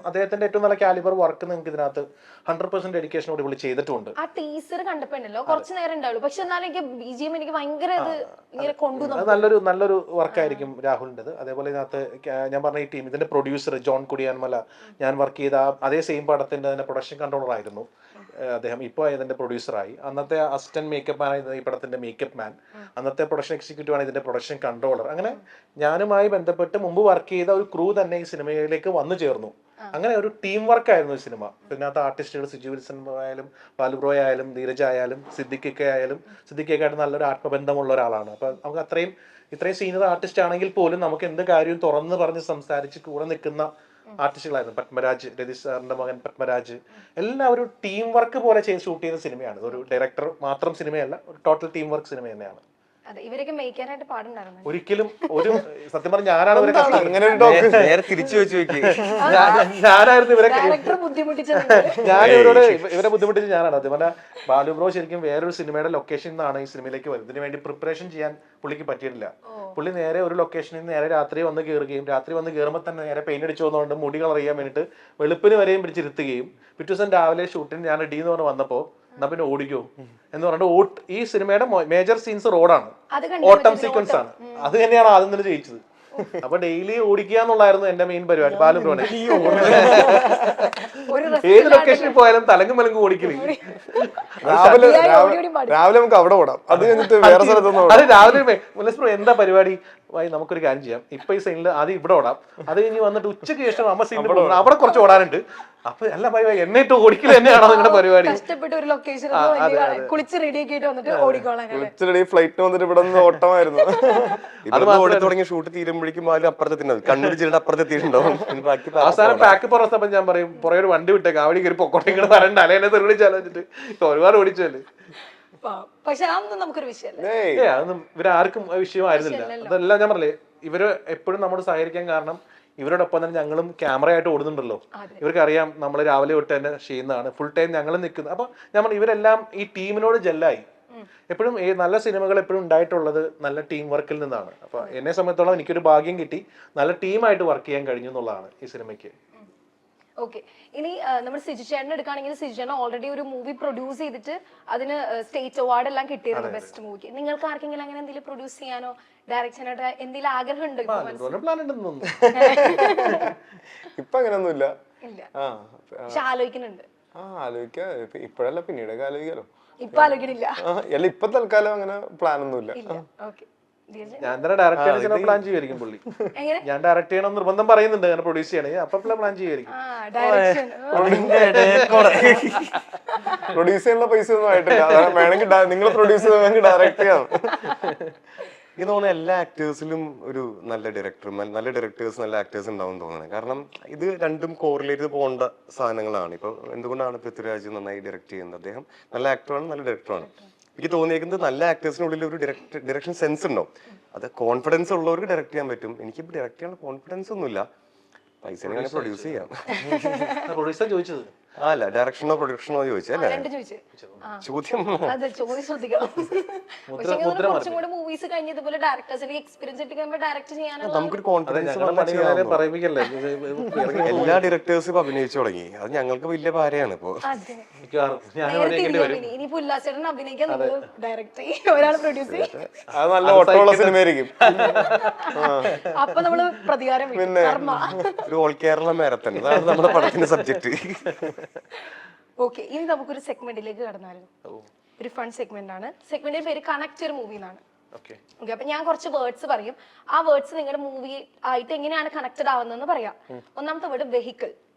അദ്ദേഹത്തിന്റെ ഏറ്റവും നല്ല കാലിബർ വർക്ക് നിങ്ങൾക്ക് ഇതിനകത്ത് 100% ഡെഡിക്കേഷനോട് പുള്ളി ചെയ്തിട്ടുണ്ട്.
ആ ടീസർ കണ്ടപ്പോഴല്ലോ കുറച്ച് നേരം ഉണ്ടാവുള്ളൂ, പക്ഷെ എന്നാലും എനിക്ക് BGM എനിക്ക് ഭയങ്കര
നല്ലൊരു വർക്കായിരിക്കും രാഹുലിൻ്റെത്. അതേപോലെ ഇതിനകത്ത് ഞാൻ പറഞ്ഞ ഈ ടീം, ഇതിന്റെ പ്രൊഡ്യൂസർ ജോൺ കുടിയാൻമല, ഞാൻ വർക്ക് ചെയ്ത അതേ സെയിം പടത്തിന്റെ തന്നെ പ്രൊഡക്ഷൻ കൺട്രോളർ ആയിരുന്നു അദ്ദേഹം. ഇപ്പോൾ ഇതിന്റെ പ്രൊഡ്യൂസറായി. അന്നത്തെ അസിസ്റ്റന്റ് മേക്കപ്പ് മാൻ ആയിരുന്നു ഈ പടത്തിന്റെ മേക്കപ്പ് മാൻ. അന്നത്തെ പ്രൊഡക്ഷൻ എക്സിക്യൂട്ടീവ് ആണ് ഇതിന്റെ പ്രൊഡക്ഷൻ കൺട്രോളർ. അങ്ങനെ ഞാനുമായി ബന്ധപ്പെട്ട് മുമ്പ് വർക്ക് ചെയ്ത ഒരു ക്രൂ തന്നെ ഈ സിനിമയിലേക്ക് വന്നു ചേർന്നു. അങ്ങനെ ഒരു ടീം വർക്ക് ആയിരുന്നു ഈ സിനിമ. ഇതിനകത്ത് ആർട്ടിസ്റ്റുകൾ സിജു വിൽസൺ ആയാലും ബാലുബ്രോയ് ആയാലും ധീരജ് ആയാലും സിദ്ദിഖിക്കായിട്ട് നല്ലൊരു ആത്മബന്ധമുള്ള ഒരാളാണ്. അപ്പൊ നമുക്ക് ഇത്രയും സീനിയർ ആർട്ടിസ്റ്റ് ആണെങ്കിൽ പോലും നമുക്ക് എന്ത് കാര്യവും തുറന്ന് പറഞ്ഞ് സംസാരിച്ച് കൂടെ നിൽക്കുന്ന ആർട്ടിസ്റ്റുകളായിരുന്നു. പത്മരാജ്, രതീഷ് സാറിന്റെ മകൻ പത്മരാജ്, എല്ലാം ഒരു ടീം വർക്ക് പോലെ ഷൂട്ട് ചെയ്ത സിനിമയാണ്. ഒരു ഡയറക്ടർ മാത്രം സിനിമയല്ല, ഒരു ടോട്ടൽ ടീം വർക്ക് സിനിമ തന്നെയാണ്. ഒരിക്കലും ഒരു സത്യം പറഞ്ഞ
നേരെ തിരിച്ചു വെച്ച്
ഞാനായിരുന്നു ഇവരെ ബുദ്ധിമുട്ടിച്ച് ഞാനാണ്. അതുപോലെ ബാലുബ്രോ ശരിക്കും വേറൊരു സിനിമയുടെ ലൊക്കേഷനിൽ നിന്നാണ് ഈ സിനിമയിലേക്ക് വരുന്നത്. ഇതിനു വേണ്ടി പ്രിപ്പറേഷൻ ചെയ്യാൻ പുള്ളിക്ക് പറ്റിയിട്ടില്ല. പുള്ളി നേരെ ഒരു ലൊക്കേഷനിൽ നിന്ന് നേരെ രാത്രി വന്ന് കയറുമ്പോൾ തന്നെ നേരെ പെയിന്റ് അടിച്ചു വന്നുകൊണ്ട് മുടി കളർ ചെയ്യാൻ വേണ്ടിയിട്ട് വെളുപ്പിന് വരെയും പിടിച്ചിരുത്തുകയും പിറ്റേ ദിവസം രാവിലെ ഷൂട്ടിന് ഞാൻ റെഡി എന്ന് പറഞ്ഞ് വന്നപ്പോൾ എന്നാ പിന്നെ ഓടിക്കോ എന്ന് പറഞ്ഞിട്ട് ഈ സിനിമയുടെ മേജർ സീൻസ് റോഡാണ്, ഓട്ടം സീക്വൻസ് ആണ്. അത് തന്നെയാണ് ആദ്യം തന്നെ ജയിച്ചത്. അപ്പൊ ഡെയിലി ഓടിക്കുക എന്നുള്ളായിരുന്നു എന്റെ മെയിൻ പരിപാടി. ബാലുബ്രോനെ ഏത് ലൊക്കേഷനിൽ പോയാലും തലങ്ങും മലങ്ങും ഓടിക്കല്.
രാവിലെ നമുക്ക് അവിടെ ഓടാം, അത് കഴിഞ്ഞിട്ട് വേറെ സ്ഥലത്തൊന്നും.
അത് രാവിലെ മുല്ലസ്പ്രോ എന്താ പരിപാടി, നമുക്കൊരു കാര്യം ചെയ്യാം, ഇപ്പൊ ഈ സൈനിൽ ആദ്യം ഇവിടെ ഓടാം, അത് കഴിഞ്ഞ് വന്നിട്ട് ഉച്ചയ്ക്ക് ശേഷം അമ്മ സീനിൽ പോകുന്നത് അവിടെ കുറച്ച് ഓടാനുണ്ട്. അപ്പൊ അല്ല ഭായി എന്നിട്ട് ഓടിക്കൽ തന്നെയാണോ നിങ്ങളുടെ പരിപാടി?
ഫ്ലൈറ്റ് വന്നിട്ട് ഇവിടെ നിന്ന് ഓട്ടമായിരുന്നു.
തുടങ്ങിയ ഷൂട്ട് തീരുമ്പോഴേക്കും അപ്പുറത്തെത്തിണ്ടാവും, കണ്ണൂർ ജില്ലയുടെ അപ്പുറത്തെത്തിയിട്ടുണ്ടാവും.
അവസാനം പാക്ക് പുറത്തപ്പം ഞാൻ പറയും പുറകെ ഒരു വണ്ടി വിട്ടേക്ക്, അവിടെ കയറി പൊക്കോട്ടെ ഇങ്ങനെ പറയണ്ട, അല്ലെ തെറിവിളിച്ചാലോചിട്ട് ഒരുപാട് ഓടിച്ചല്ലേ. അതൊന്നും ഇവരാർക്കും വിഷയമായിരുന്നില്ല. അതെല്ലാം ഞാൻ പറഞ്ഞില്ലേ, ഇവര് എപ്പോഴും നമ്മോട് സഹകരിക്കാൻ കാരണം ഇവരോടൊപ്പം തന്നെ ഞങ്ങളും ക്യാമറയായിട്ട് ഓടുന്നുണ്ടല്ലോ. ഇവർക്ക് അറിയാം നമ്മൾ രാവിലെ തൊട്ട് തന്നെ ചെയ്യുന്നതാണ്, ഫുൾ ടൈം ഞങ്ങൾ നിൽക്കുന്നത്. അപ്പൊ നമ്മൾ ഇവരെല്ലാം ഈ ടീമിനോട് ജെല്ലായി. എപ്പോഴും നല്ല സിനിമകൾ എപ്പോഴും ഉണ്ടായിട്ടുള്ളത് നല്ല ടീം വർക്കിൽ നിന്നാണ്. അപ്പൊ എന്നെ സംബന്ധിച്ചോളം എനിക്കൊരു ഭാഗ്യം കിട്ടി, നല്ല ടീമായിട്ട് വർക്ക് ചെയ്യാൻ കഴിഞ്ഞു എന്നുള്ളതാണ് ഈ സിനിമയ്ക്ക്.
ഓക്കെ, ഇനി നമ്മുടെ സിജു ചേട്ടൻ എടുക്കുകയാണെങ്കിൽ സിജു ചേട്ടൻ ഓൾറെഡി ഒരു മൂവി പ്രൊഡ്യൂസ് ചെയ്തിട്ട് അതിന് സ്റ്റേറ്റ് അവാർഡ് എല്ലാം കിട്ടിയിരുന്നു ബെസ്റ്റ് മൂവിക്ക്. നിങ്ങൾക്ക് ആർക്കെങ്കിലും അങ്ങനെ എന്തെങ്കിലും പ്രൊഡ്യൂസ് ചെയ്യാനോ ഡയറക്ട് ചെയ്യാനോ എന്തെങ്കിലും ആഗ്രഹം ഉണ്ടോ?
പ്ലാൻ ഉണ്ടെന്ന് തോന്നുന്നു.
ഇപ്പൊ അങ്ങനെയൊന്നുമില്ല.
ഇല്ല,
ആ
പക്ഷെ ആലോചിക്കുന്നുണ്ട്.
ആലോചിക്കാ, ഇപ്പഴല്ല പിന്നീടൊക്കെ ആലോചിക്കാലോ.
ഇപ്പൊ ആലോചിക്കണില്ല.
അല്ല, ഇപ്പൊ തൽക്കാലം അങ്ങനെ പ്ലാൻ ഒന്നുമില്ല.
ഓക്കെ,
ഞാൻ തന്നെ ഡയറക്റ്റ് ചെയ്യാൻ പ്ലാൻ ചെയ്യുമായിരിക്കും പുള്ളി. ഞാൻ ഡയറക്റ്റ് ചെയ്യണം നിർബന്ധം പറയുന്നുണ്ട്, അങ്ങനെ പ്രൊഡ്യൂസ് ചെയ്യണേ, അപ്പൊ പ്ലാൻ ചെയ്യുമായിരിക്കും.
പ്രൊഡ്യൂസ് ചെയ്യാനുള്ള പൈസ ഒന്നും ആയിട്ടില്ല. വേണമെങ്കിൽ നിങ്ങൾ പ്രൊഡ്യൂസ് ചെയ്തെങ്കിൽ ഡയറക്റ്റ് ചെയ്യാം.
എനിക്ക് തോന്നുന്നു എല്ലാ ആക്ടേഴ്സിലും ഒരു നല്ല ഡയറക്ടേഴ്സ് നല്ല ആക്ടേഴ്സ് ഉണ്ടാവും തോന്നുന്നത്. കാരണം ഇത് രണ്ടും കോറിലേറ്റ് പോകേണ്ട സാധനങ്ങളാണ്. ഇപ്പൊ എന്തുകൊണ്ടാണ് പൃഥ്വിരാജ് നന്നായി ഡയറക്ട് ചെയ്യുന്നത്? അദ്ദേഹം നല്ല ആക്ടറാണ്, നല്ല ഡയറക്ടറാണ്. എനിക്ക് തോന്നിയേക്കുന്നത് നല്ല ആക്ടേഴ്സിനുള്ളിൽ ഒരു ഡയറക്ഷൻ സെൻസ് ഉണ്ടാവും. അത് കോൺഫിഡൻസ് ഉള്ളവർക്ക് ഡയറക്ട് ചെയ്യാൻ പറ്റും. എനിക്ക് ഡയറക്ട് ചെയ്യാൻ കോൺഫിഡൻസ് ഒന്നുമില്ല. പൈസ പ്രൊഡ്യൂസ് ചെയ്യാം.
പ്രൊഡ്യൂസർ ചോദിച്ചത്
അല്ല, ഡയറക്ഷനോ പ്രൊഡക്ഷനോ ചോദിച്ചല്ലേ ചോദ്യം?
മൂവീസ് കഴിഞ്ഞതുപോലെ ഡയറക്ടേഴ്സിന്റെ എക്സ്പീരിയൻസ് ഡയറക്ട് ചെയ്യാനുള്ള
നമുക്കൊരു കോൺഫിഡൻസ്
പറയിപ്പിക്കല്ലേ.
എല്ലാ ഡയറക്ടേഴ്സും അഭിനയിച്ചു തുടങ്ങി. അത് ഞങ്ങൾക്ക് വലിയ ഭാരമാണ് ഇപ്പോ.
ഇനി ഉല്ലാസേട്ടൻ അഭിനയിക്കാൻ നിങ്ങൾ ഡയറക്ട് ചെയ്യും, ഒരാൾ പ്രൊഡ്യൂസ് ചെയ്യും.
അത് നല്ല ഓട്ടമുള്ള സിനിമയായിരിക്കും.
അപ്പൊ നമ്മള് പ്രതികാരം
ഒരു ഓൾ കേരള മാരത്തൺ, അതാണ് നമ്മുടെ പടത്തിന്റെ സബ്ജക്ട്.
ഓക്കെ, ഇനി നമുക്കൊരു സെഗ്മെന്റിലേക്ക് കടന്നാലും. ഒരു ഫൺ സെഗ്മെന്റ് ആണ്. സെഗ്മെന്റിന്റെ പേര് കണക്ട് മൂവി എന്നാണ്. ഓക്കെ, അപ്പൊ ഞാൻ കുറച്ച് വേർഡ്സ് പറയും. ആ വേർഡ്സ് നിങ്ങളുടെ മൂവി ആയിട്ട് എങ്ങനെയാണ് കണക്റ്റഡ് ആവുന്നതെന്ന് പറയാം. ഒന്നാമത്തെ വേർഡ് വെഹിക്കിൾ,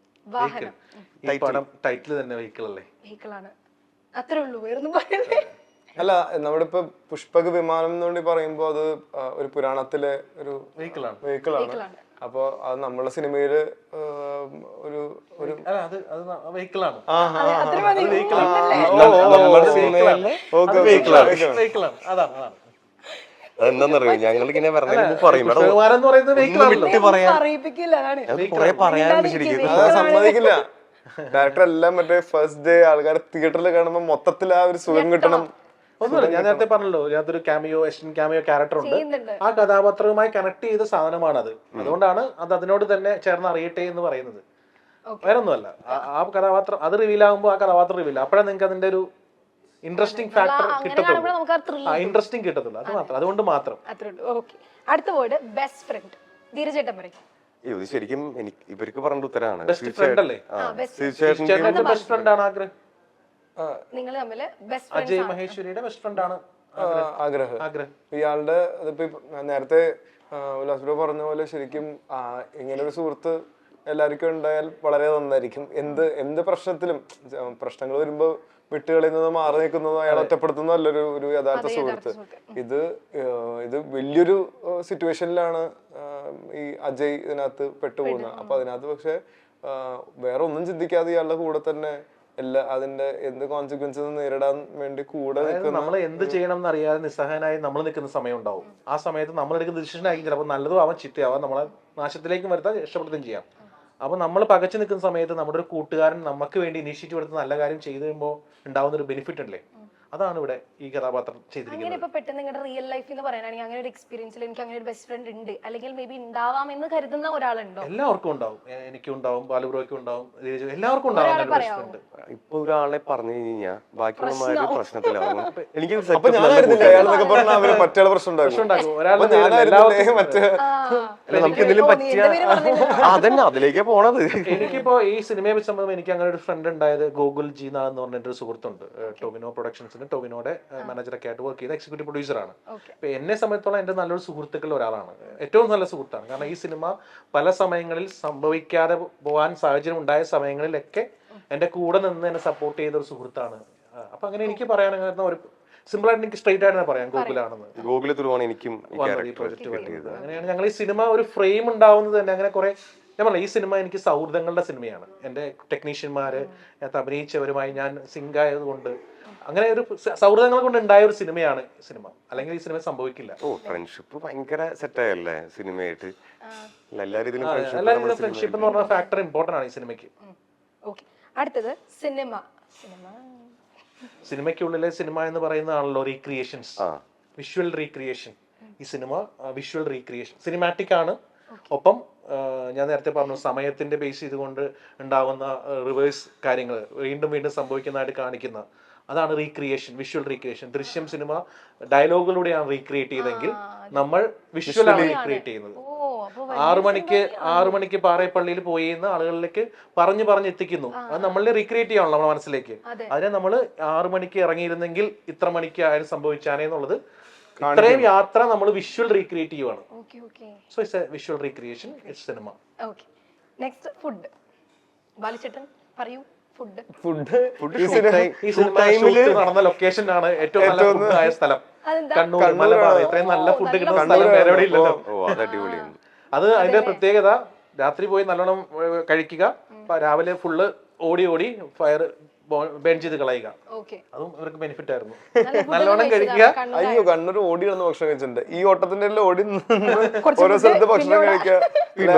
വാഹനം.
ടൈറ്റിൽ തന്നെ വെഹിക്കിൾ അല്ലേ?
വെഹിക്കിൾ ആണ്, അത്രേ ഉള്ളൂ, വേറൊന്നും പറയണ്ടേ.
അല്ല, നമ്മുടെ ഇപ്പൊ പുഷ്പക വിമാനം എന്നുകൊണ്ട് പറയുമ്പോ അത് ഒരു പുരാണത്തിലെ ഒരു വെഹിക്കിൾ ആണ്. അപ്പൊ അത് നമ്മളെ സിനിമയില് ഒരു
അതെന്താന്നറിയോ, ഞങ്ങളിങ്ങനെ പറയും
സമ്മതിക്കില്ല. ഡയറക്ടർ എല്ലാം മറ്റേ ഫസ്റ്റ് ഡേ ആൾക്കാർ തിയേറ്ററിൽ കാണുമ്പോ മൊത്തത്തിൽ ആ ഒരു സുഖം കിട്ടണം.
ഒന്നുമില്ല, ഞാൻ നേരത്തെ പറഞ്ഞല്ലോ, ഇതിനകത്തൊരു ക്യാമിയോ ക്യാരക്ടർ ഉണ്ട്. ആ കഥാപാത്രവുമായി കണക്ട് ചെയ്ത സാധനമാണത്. അതുകൊണ്ടാണ് അത് അതിനോട് തന്നെ ചേർന്ന് അറിയട്ടെ എന്ന് പറയുന്നത്. വേറെ ഒന്നുമല്ല, ആ കഥാപാത്രം അത് റിവീൽ ആകുമ്പോൾ ആ കഥാപാത്രം റിവീൽ, അപ്പോഴാണ് നിങ്ങൾക്ക് അതിന്റെ ഒരു ഇൻട്രസ്റ്റിംഗ് ഫാക്ടർ കിട്ടത്തുള്ളൂ. ഇൻട്രസ്റ്റിംഗ് കിട്ടത്തുള്ളൂ, അത് മാത്രം, അതുകൊണ്ട് മാത്രം.
അടുത്ത വേർഡ് ബെസ്റ്റ് ഫ്രണ്ട്. ധീരജേട്ടൻ പറയും.
ഇത് ശരിക്കും ഇവർക്ക് പറഞ്ഞ ഉത്തരാണ്.
ബെസ്റ്റ് ഫ്രണ്ട് അല്ലേ? ബെസ്റ്റ് ഫ്രണ്ട് ആണ് ആഗ്രഹം.
നിങ്ങൾ തമ്മിൽ ബെസ്റ്റ്
അജയ് മഹേശ്വരിയുടെ ബെസ്റ്റ് ഫ്രണ്ട് ആണ്
ആഗ്രഹം. ഇയാളുടെ അതിപ്പോ നേരത്തെ ഉല്ലാസ് ബ്രോ പറഞ്ഞ പോലെ ശരിക്കും ഇങ്ങനെ ഒരു സുഹൃത്ത് എല്ലാവർക്കും ഉണ്ടായാൽ വളരെ നന്നായിരിക്കും. എന്ത് പ്രശ്നങ്ങൾ വരുമ്പോ വിട്ടുകളിയുന്നതോ മാറി നിൽക്കുന്നതോ അയാൾ ഒറ്റപ്പെടുത്തുന്നതോ അല്ലൊരു ഒരു യഥാർത്ഥ സുഹൃത്ത്. ഇത് വലിയൊരു സിറ്റുവേഷനിലാണ് ഈ അജയ് ഇതിനകത്ത് പെട്ടുപോകുന്നത്. അപ്പൊ അതിനകത്ത് പക്ഷെ വേറെ ഒന്നും ചിന്തിക്കാതെ ഇയാളുടെ കൂടെ തന്നെ അതിന്റെ എന്ത് കോൺസിക്വൻസ് നേരിടാൻ വേണ്ടി കൂടെ
നമ്മൾ എന്ത് ചെയ്യണം എന്ന് അറിയാതെ നിസ്സഹായനായി നമ്മൾ നിൽക്കുന്ന സമയം ഉണ്ടാവും. ആ സമയത്ത് നമ്മൾ എടുക്കുന്ന ഡിസിഷൻ ആയിരിക്കും ചിലപ്പോൾ നല്ലതും ആവാം ചീത്തയാവാം, നമ്മളെ നാശത്തിലേക്കും വരുത്താൻ രക്ഷപ്പെടുത്തുകയും ചെയ്യാം. അപ്പൊ നമ്മൾ പകച്ചു നിൽക്കുന്ന സമയത്ത് നമ്മുടെ ഒരു കൂട്ടുകാരൻ നമുക്ക് വേണ്ടി ഇനീഷ്യേറ്റീവ് എടുത്ത് നല്ല കാര്യം ചെയ്തു കഴിയുമ്പോൾ ഉണ്ടാവുന്ന ഒരു ബെനിഫിറ്റ് അല്ലേ, അതാണ് ഇവിടെ ഈ കഥാപാത്രം ചെയ്തിരിക്കുന്നത്.
അങ്ങനെ ഇപ്പൊ പെട്ടെന്ന് നിങ്ങളുടെ റിയൽ ലൈഫിൽ എന്ന് പറയാനാണെങ്കിൽ അങ്ങനെ ഒരു എക്സ്പീരിയൻസിൽ എനിക്ക് അങ്ങനെ ഒരു ബെസ്റ്റ് ഫ്രണ്ട് ഉണ്ട്, അല്ലെങ്കിൽ മേ ബി ഉണ്ടാവാം എന്ന് കരുതുന്ന ഒരാളുണ്ടോ?
എല്ലാവർക്കും ഉണ്ടാവും, എനിക്കും ഉണ്ടാവും, ബാലുബ്രോയ്ക്കും ഉണ്ടാവും, എല്ലാവർക്കും ഉണ്ടാവും.
ഇപ്പൊ ഒരാളെ പറഞ്ഞു കഴിഞ്ഞാൽ ബാക്കിയുള്ള പ്രശ്നത്തിലാവും. എനിക്ക് നമുക്ക് എന്തെങ്കിലും പറ്റിയ അതന്നെ അതിലേക്ക് പോണത്.
എനിക്കിപ്പോ ഈ സിനിമയെ വെച്ച് സംബന്ധം എനിക്ക് അങ്ങനെ ഒരു ഫ്രണ്ട് ഉണ്ടായത് ഗോകുൽ ജീന എന്ന് പറഞ്ഞിട്ടൊരു സുഹൃത്തുണ്ട്. ടൊവിനോ പ്രൊഡക്ഷൻസിന് ടൊവിനോയുടെ മാനേജറൊക്കെ ആയിട്ട് വർക്ക് ചെയ്ത എക്സിക്യൂട്ടീവ് പ്രൊഡ്യൂസറാണ്. അപ്പൊ എന്നെ സംബന്ധിച്ചോളം എന്റെ നല്ലൊരു സുഹൃത്തുക്കളിൽ ഒരാളാണ്, ഏറ്റവും നല്ല സുഹൃത്താണ്. കാരണം ഈ സിനിമ പല സമയങ്ങളിൽ സംഭവിക്കാതെ പോകാൻ സാഹചര്യം ഉണ്ടായ സമയങ്ങളിലൊക്കെ എന്റെ കൂടെ നിന്ന് എന്നെ സപ്പോർട്ട് ചെയ്ത ഒരു സുഹൃത്താണ്. അപ്പൊ അങ്ങനെ എനിക്ക് പറയാനുള്ള ഒരു സിമ്പിൾ ആയിട്ട് എനിക്ക് സ്ട്രൈറ്റ് ആയിട്ട് പറയാം ഗോകുലാണെന്ന്.
ഗോകുല ത്രൂവാണ് എനിക്കും
അങ്ങനെയാണ് ഞങ്ങൾ ഈ സിനിമ ഒരു ഫ്രെയിം ഉണ്ടാവുന്നത് തന്നെ അങ്ങനെ കുറെ. ഞാൻ പറഞ്ഞ ഈ സിനിമ എനിക്ക് സൗഹൃദങ്ങളുടെ സിനിമയാണ്. എന്റെ ടെക്നീഷ്യന്മാര് അഭിനയിച്ചവരുമായി ഞാൻ സിങ്ക് ആയതുകൊണ്ട് അങ്ങനെ ഒരു സൗഹൃദങ്ങൾ കൊണ്ട് ഉണ്ടായ ഒരു സിനിമയാണ് സിനിമ, അല്ലെങ്കിൽ ഈ സിനിമ സംഭവിക്കില്ല.
ഫ്രണ്ട്ഷിപ്പ് ഭയങ്കര സെറ്റായല്ലേ സിനിമയായിട്ട്.
ഫ്രണ്ട്ഷിപ്പ് എന്ന് പറഞ്ഞ ഫാക്ടർ ഇമ്പോർട്ടന്റ് ആണ് ഈ സിനിമയ്ക്ക്.
അടുത്തത് സിനിമ.
സിനിമയ്ക്കുള്ളിലെ സിനിമ എന്ന് പറയുന്നതാണല്ലോ റീക്രിയേഷൻസ്, വിഷ്വൽ റീക്രിയേഷൻ. ഈ സിനിമ വിഷ്വൽ റീക്രിയേഷൻ, സിനിമാറ്റിക് ആണ്. ഒപ്പം ഞാൻ നേരത്തെ പറഞ്ഞു സമയത്തിന്റെ ബേസ് ചെയ്തുകൊണ്ട് ഉണ്ടാകുന്ന റിവേഴ്സ് കാര്യങ്ങൾ വീണ്ടും വീണ്ടും സംഭവിക്കുന്നതായിട്ട് കാണിക്കുന്ന അതാണ് റീക്രിയേഷൻ, വിഷ്വൽ റീക്രിയേഷൻ. ദൃശ്യം സിനിമ ഡയലോഗിലൂടെയാണ് റീക്രിയേറ്റ് ചെയ്തെങ്കിൽ നമ്മൾ വിഷ്വലാണ് റീക്രിയേറ്റ് ചെയ്യുന്നത്. 6 മണിക്ക് പാറേപ്പള്ളിയിൽ പോയി എന്ന് ആളുകളിലേക്ക് പറഞ്ഞ് എത്തിക്കുന്നു. അത് നമ്മളെ റീക്രിയേറ്റ് ചെയ്യണം നമ്മുടെ മനസ്സിലേക്ക്. അതിനെ നമ്മൾ 6 മണിക്ക് ഇറങ്ങിയിരുന്നെങ്കിൽ ഇത്ര മണിക്ക് ആരും സംഭവിച്ചാനേ എന്നുള്ളത് ഇത്രയും യാത്ര നമ്മൾ വിഷ്വൽ റീക്രിയേറ്റ് ചെയ്യുവാണ്. So it's a visual recreation, it's cinema.
Okay, next food. ബാലിച്ചേട്ടൻ പറയൂ.
ഫുഡ്
ഈ സിനിമ ഷൂട്ട് നടന്ന ലൊക്കേഷനാണ് ഏറ്റവും നല്ല ഫുഡ് ആയ സ്ഥലം. കണ്ണൂർ, മലബാർ. ഇത്രയും നല്ല ഫുഡ് കിട്ടുന്ന സ്ഥലം വേറെ എവിടെ ഇല്ലല്ലോ. അത് അതിന്റെ പ്രത്യേകത. രാത്രി പോയി നല്ലോണം കഴിക്കുക, രാവിലെ ഫുള്ള് ഓടി ഫയർ ബേൺ ചെയ്ത് കളയുക. അതും ഇവർക്ക് ബെനിഫിറ്റ് ആയിരുന്നു. നല്ലോണം കഴിക്കുക.
അയ്യോ, കണ്ണൂർ ഓടി നടന്ന് ഭക്ഷണം കഴിച്ചിട്ടുണ്ട്. ഈ ഓട്ടത്തിന്റെ എല്ലാം ഓടി ഓരോ സ്ഥലത്ത് ഭക്ഷണം കഴിക്കുക.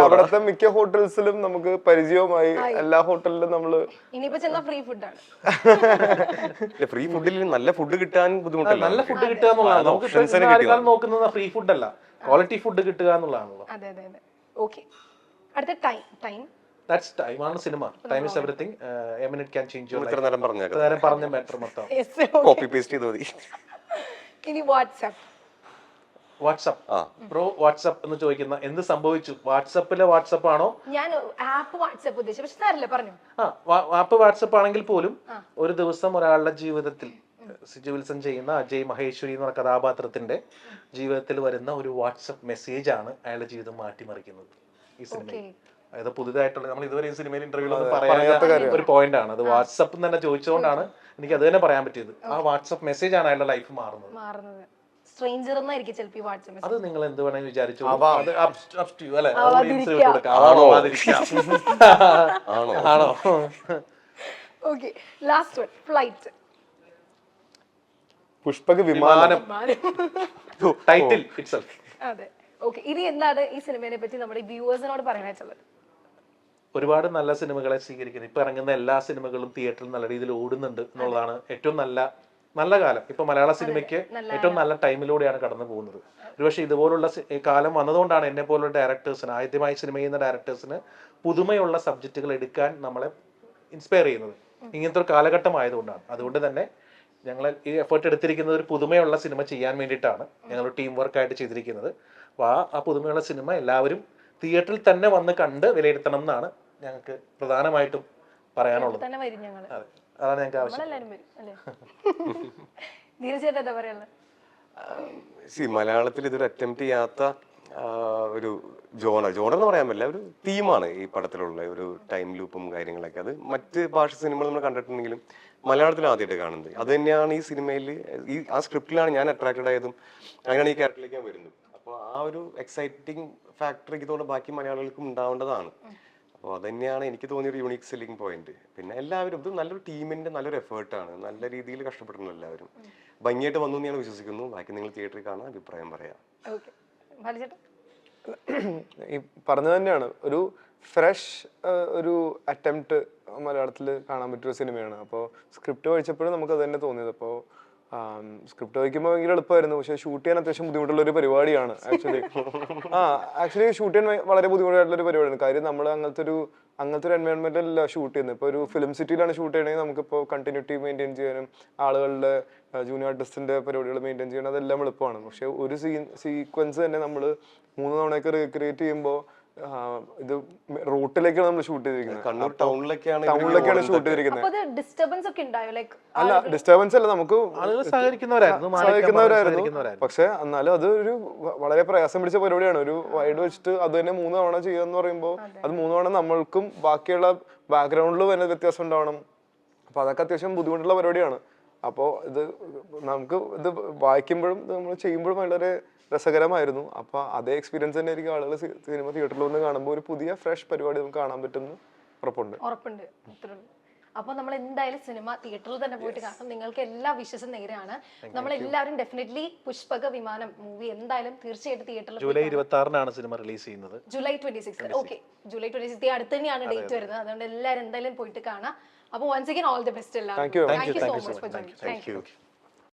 അവിടുത്തെ മിക്ക ഹോട്ടൽസിലും നമുക്ക് പരിചയവുമായി. എല്ലാ ഹോട്ടലിലും നമ്മള്
ഇനിയിപ്പോ ചെന്ന ഫ്രീ ഫുഡാണ്.
ഫ്രീ ഫുഡിൽ നല്ല ഫുഡ് കിട്ടാൻ ബുദ്ധിമുട്ടല്ല.
നല്ല ഫുഡ് കിട്ടുക എന്നുള്ളതാണ് നമുക്ക് നോക്കുന്നത്. ഫ്രീ ഫുഡ് അല്ല, ക്വാളിറ്റി ഫുഡ് കിട്ടുക എന്നുള്ളതാണല്ലോ.
അതെ. ഓക്കെ, അടുത്ത ടൈം.
That's time ആണ് cinema. Time is everything. A minute can change your life.
ഇത്ര നേരം പറഞ്ഞേക്കാം.
നേരം പറഞ്ഞ മാറ്റർ മൊത്തം
കോപ്പി പേസ്റ്റ് ചെയ്ത് മതി.
ഇനി
വാട്സ്ആപ്പ് ബ്രോ, വാട്സ്ആപ്പ് എന്ന് ചോദിക്കുന്ന എന്ത് സംഭവിച്ചു? വാട്സ്ആപ്പിലെ വാട്സ്ആപ്പ് ആണോ?
ഞാൻ ആപ്പ് വാട്സ്ആപ്പ് ഉദ്ദേശിച്ചു, പക്ഷെ സാരല്ല പറഞ്ഞു.
ആപ്പ് വാട്സ്ആപ്പ് ആണെങ്കിൽ പോലും ഒരു ദിവസം ഒരാളുടെ ജീവിതത്തിൽ സിജു വിൽസൺ ചെയ്യുന്ന അജയ് മഹേശ്വരി എന്ന് പറഞ്ഞ കഥാപാത്രത്തിന്റെ ജീവിതത്തിൽ വരുന്ന ഒരു വാട്സ്ആപ്പ് മെസ്സേജ് ആണ് അയാളുടെ ജീവിതം മാറ്റിമറിക്കുന്നത് ഈ സിനിമയിൽ. അതായത് പുതുതായിട്ടുള്ള നമ്മൾ ഇതുവരെ ഈ സിനിമയിൽ ഇന്റർവ്യൂലൊന്നും പറയാത്ത ഒരു പോയിന്റ് ആണ് അത്. വാട്സ്ആപ്പ് തന്നെ ചോദിച്ചുകൊണ്ടാണ് എനിക്ക് അത് തന്നെ പറയാൻ പറ്റിയത്. ആ വാട്സ്ആപ്പ് മെസ്സേജ് ആണ് അയാളുടെ ലൈഫ് മാറുന്നത്.
സ്ട്രേഞ്ചർ എന്നായിരിക്കും ചിലപ്പോൾ വാട്സ്ആപ്പ്.
അത് നിങ്ങൾ എന്ത് വേണമെങ്കിൽ വിചാരിച്ചു. ആണോ?
Okay, last one, flight.
Pushpaka Vimanam.
Title itself.
അതെ. ഓക്കെ, ഇനി എന്താണ് ഈ സിനിമയെ പറ്റി നമ്മുടെ വ്യൂവേഴ്സിനോട് പറയാനുള്ളത്?
ഒരുപാട് നല്ല സിനിമകളെ സ്വീകരിക്കുന്നത്. ഇപ്പൊ ഇറങ്ങുന്ന എല്ലാ സിനിമകളും തിയേറ്ററിൽ നല്ല രീതിയിൽ ഓടുന്നുണ്ട് എന്നുള്ളതാണ് ഏറ്റവും നല്ല കാലം. ഇപ്പൊ മലയാള സിനിമയ്ക്ക് ഏറ്റവും നല്ല ടൈമിലൂടെയാണ് കടന്നു പോകുന്നത്. ഒരുപക്ഷെ ഇതുപോലുള്ള കാലം വന്നതുകൊണ്ടാണ് എന്നെ പോലുള്ള ഡയറക്ടേഴ്സിന്, ആദ്യമായി സിനിമ ചെയ്യുന്ന ഡയറക്ടേഴ്സിന് പുതുമയുള്ള സബ്ജക്റ്റുകൾ എടുക്കാൻ നമ്മളെ ഇൻസ്പയർ ചെയ്യുന്നത്. ഇങ്ങനത്തെ ഒരു കാലഘട്ടം ആയതുകൊണ്ടാണ്. അതുകൊണ്ട് തന്നെ ഞങ്ങൾ ഈ എഫേർട്ട് എടുത്തിരിക്കുന്നത് ഒരു പുതുമയുള്ള സിനിമ ചെയ്യാൻ വേണ്ടിയിട്ടാണ്. ഞങ്ങൾ ടീം വർക്കായിട്ട് ചെയ്തിരിക്കുന്നത്. അപ്പോൾ ആ പുതുമയുള്ള സിനിമ എല്ലാവരും തിയേറ്ററിൽ തന്നെ വന്ന് കണ്ട് വിലയിരുത്തണം എന്നാണ് ഞങ്ങൾക്ക് പ്രധാനമായിട്ടും പറയാനുള്ളത്. അതാണ് ഞങ്ങൾക്ക് ആവശ്യം.
മലയാളത്തിൽ ഇതൊരു അറ്റംപ്റ്റ് ചെയ്യാത്ത ഒരു ജോണർ എന്ന് പറയാൻ പറ്റില്ല, ഒരു തീമാണ് ഈ പടത്തിലുള്ള ഒരു ടൈം ലൂപ്പും കാര്യങ്ങളൊക്കെ. അത് മറ്റ് ഭാഷ സിനിമകൾ നമ്മൾ കണ്ടിട്ടുണ്ടെങ്കിലും മലയാളത്തിൽ ആദ്യമായിട്ട് കാണുന്നത് അത് തന്നെയാണ്. ഈ സിനിമയിൽ ആ സ്ക്രിപ്റ്റിലാണ് ഞാൻ അട്രാക്റ്റഡ് ആയതും അങ്ങനെയാണ് ഈ ക്യാരക്ടറിലേക്ക് ഞാൻ വരുന്നത്. അപ്പോൾ ആ ഒരു എക്സൈറ്റിംഗ് ഫാക്ടർ ഇതുകൊണ്ട് ബാക്കി മലയാളികൾക്കും ഉണ്ടാവേണ്ടതാണ്. അപ്പോൾ അത് തന്നെയാണ് എനിക്ക് തോന്നിയൊരു യൂണിക് സെല്ലിംഗ് പോയിന്റ്. പിന്നെ എല്ലാവരും ഇത് നല്ലൊരു ടീമിന്റെ നല്ലൊരു എഫേർട്ടാണ്. നല്ല രീതിയിൽ കഷ്ടപ്പെട്ടിട്ടുണ്ട് എല്ലാവരും. ഭംഗിയായിട്ട് വന്നു എന്ന് ഞാൻ വിശ്വസിക്കുന്നു. ബാക്കി നിങ്ങൾ തിയേറ്ററിൽ കാണാൻ അഭിപ്രായം പറയാം.
ഈ പറഞ്ഞത് തന്നെയാണ്, ഒരു ഫ്രഷ് ഒരു അറ്റംപ്റ്റ് മലയാളത്തിൽ കാണാൻ പറ്റിയൊരു സിനിമയാണ്. അപ്പോൾ സ്ക്രിപ്റ്റ് വായിച്ചപ്പോഴും നമുക്ക് അത് തന്നെ തോന്നിയത്. അപ്പോൾ സ്ക്രിപ്റ്റ് വായിക്കുമ്പോൾ ഭയങ്കര എളുപ്പമായിരുന്നു, പക്ഷെ ഷൂട്ട് ചെയ്യാൻ അത്യാവശ്യം ബുദ്ധിമുട്ടുള്ള ഒരു പരിപാടിയാണ് ആക്ച്വലി ഷൂട്ട് ചെയ്യാൻ വളരെ ബുദ്ധിമുട്ടായിട്ടുള്ള ഒരു പരിപാടിയാണ്. കാര്യം നമ്മൾ അങ്ങനത്തെ ഒരു എൻവയോൺമെന്റിലല്ല ഷൂട്ട് ചെയ്യുന്നത്. ഇപ്പോൾ ഒരു ഫിലിം സിറ്റിയിലാണ് ഷൂട്ട് ചെയ്യണമെങ്കിൽ നമുക്കിപ്പോൾ കണ്ടിന്യൂറ്റി മെയിൻറ്റെയിൻ ചെയ്യാനും ആളുകളുടെ ജൂനിയർ ആർട്ടിസ്റ്റിന്റെ പരിപാടികൾ മെയിൻറ്റെയിൻ ചെയ്യാനും അതെല്ലാം എളുപ്പമാണ്. പക്ഷെ ഒരു സീക്വൻസ് തന്നെ നമ്മൾ 3 തവണയൊക്കെ റീക്രിയേറ്റ് ചെയ്യുമ്പോൾ ഇത് റൂട്ടിലേക്കാണ് നമ്മൾ ഷൂട്ട് ചെയ്തിരിക്കുന്നത്.
കണ്ണൂർ ടൗണിലേക്കാണ്
ഷൂട്ട് ചെയ്തിരിക്കുന്നത്.
അല്ല,
ഡിസ്റ്റർബൻസ് അല്ല, നമുക്ക്
സഹകരിക്കുന്നവരായിരുന്നു.
പക്ഷെ എന്നാലും അത് ഒരു വളരെ പ്രയാസം പിടിച്ച പരിപാടിയാണ്. ഒരു വൈഡ് വെച്ചിട്ട് അത് തന്നെ 3 തവണ ചെയ്യാന്ന് പറയുമ്പോൾ അത് 3 തവണ നമ്മൾക്കും ബാക്കിയുള്ള ബാക്ക്ഗ്രൗണ്ടിൽ തന്നെ വ്യത്യാസം ഉണ്ടാവണം. അപ്പൊ അതൊക്കെ അത്യാവശ്യം ബുദ്ധിമുട്ടുള്ള പരിപാടിയാണ്. അപ്പോൾ ഇത് നമുക്ക് ഇത് വായിക്കുമ്പോഴും നമ്മൾ ചെയ്യുമ്പോഴും വളരെ രസകരമായിരുന്നു. അപ്പൊ അതേ എക്സ്പീരിയൻസ് തന്നെ ആയിരിക്കും ആളുകൾ സിനിമ തിയേറ്ററിൽ വന്ന് കാണുമ്പോൾ ഒരു പുതിയ ഫ്രഷ് പരിപാടി നമുക്ക് കാണാൻ പറ്റുന്നു ഉറപ്പുണ്ട്.
അപ്പൊ നമ്മൾ എന്തായാലും സിനിമ തിയേറ്ററിൽ തന്നെ പോയിട്ട് കാണാം. നിങ്ങൾക്ക് എല്ലാ വിശ്വസം നേരെയാണ്. നമ്മളെല്ലാവരും ഡെഫിനറ്റ്ലി പുഷ്പക വിമാനം മൂവി എന്തായാലും തീർച്ചയായിട്ടും തിയേറ്ററിൽ
ജൂലൈ 26 സിനിമ റിലീസ് ചെയ്യുന്നത്.
ജൂലൈ 26. ഓക്കെ, ജൂലൈ 26 അടുത്ത് തന്നെയാണ് ഡേറ്റ് വരുന്നത്. അതുകൊണ്ട് എല്ലാവരും എന്തായാലും പോയിട്ട് കാണാം. അപ്പോൾ once again all the best എല്ലാം
Thank you.
Thank you so much for joining.
Thank U.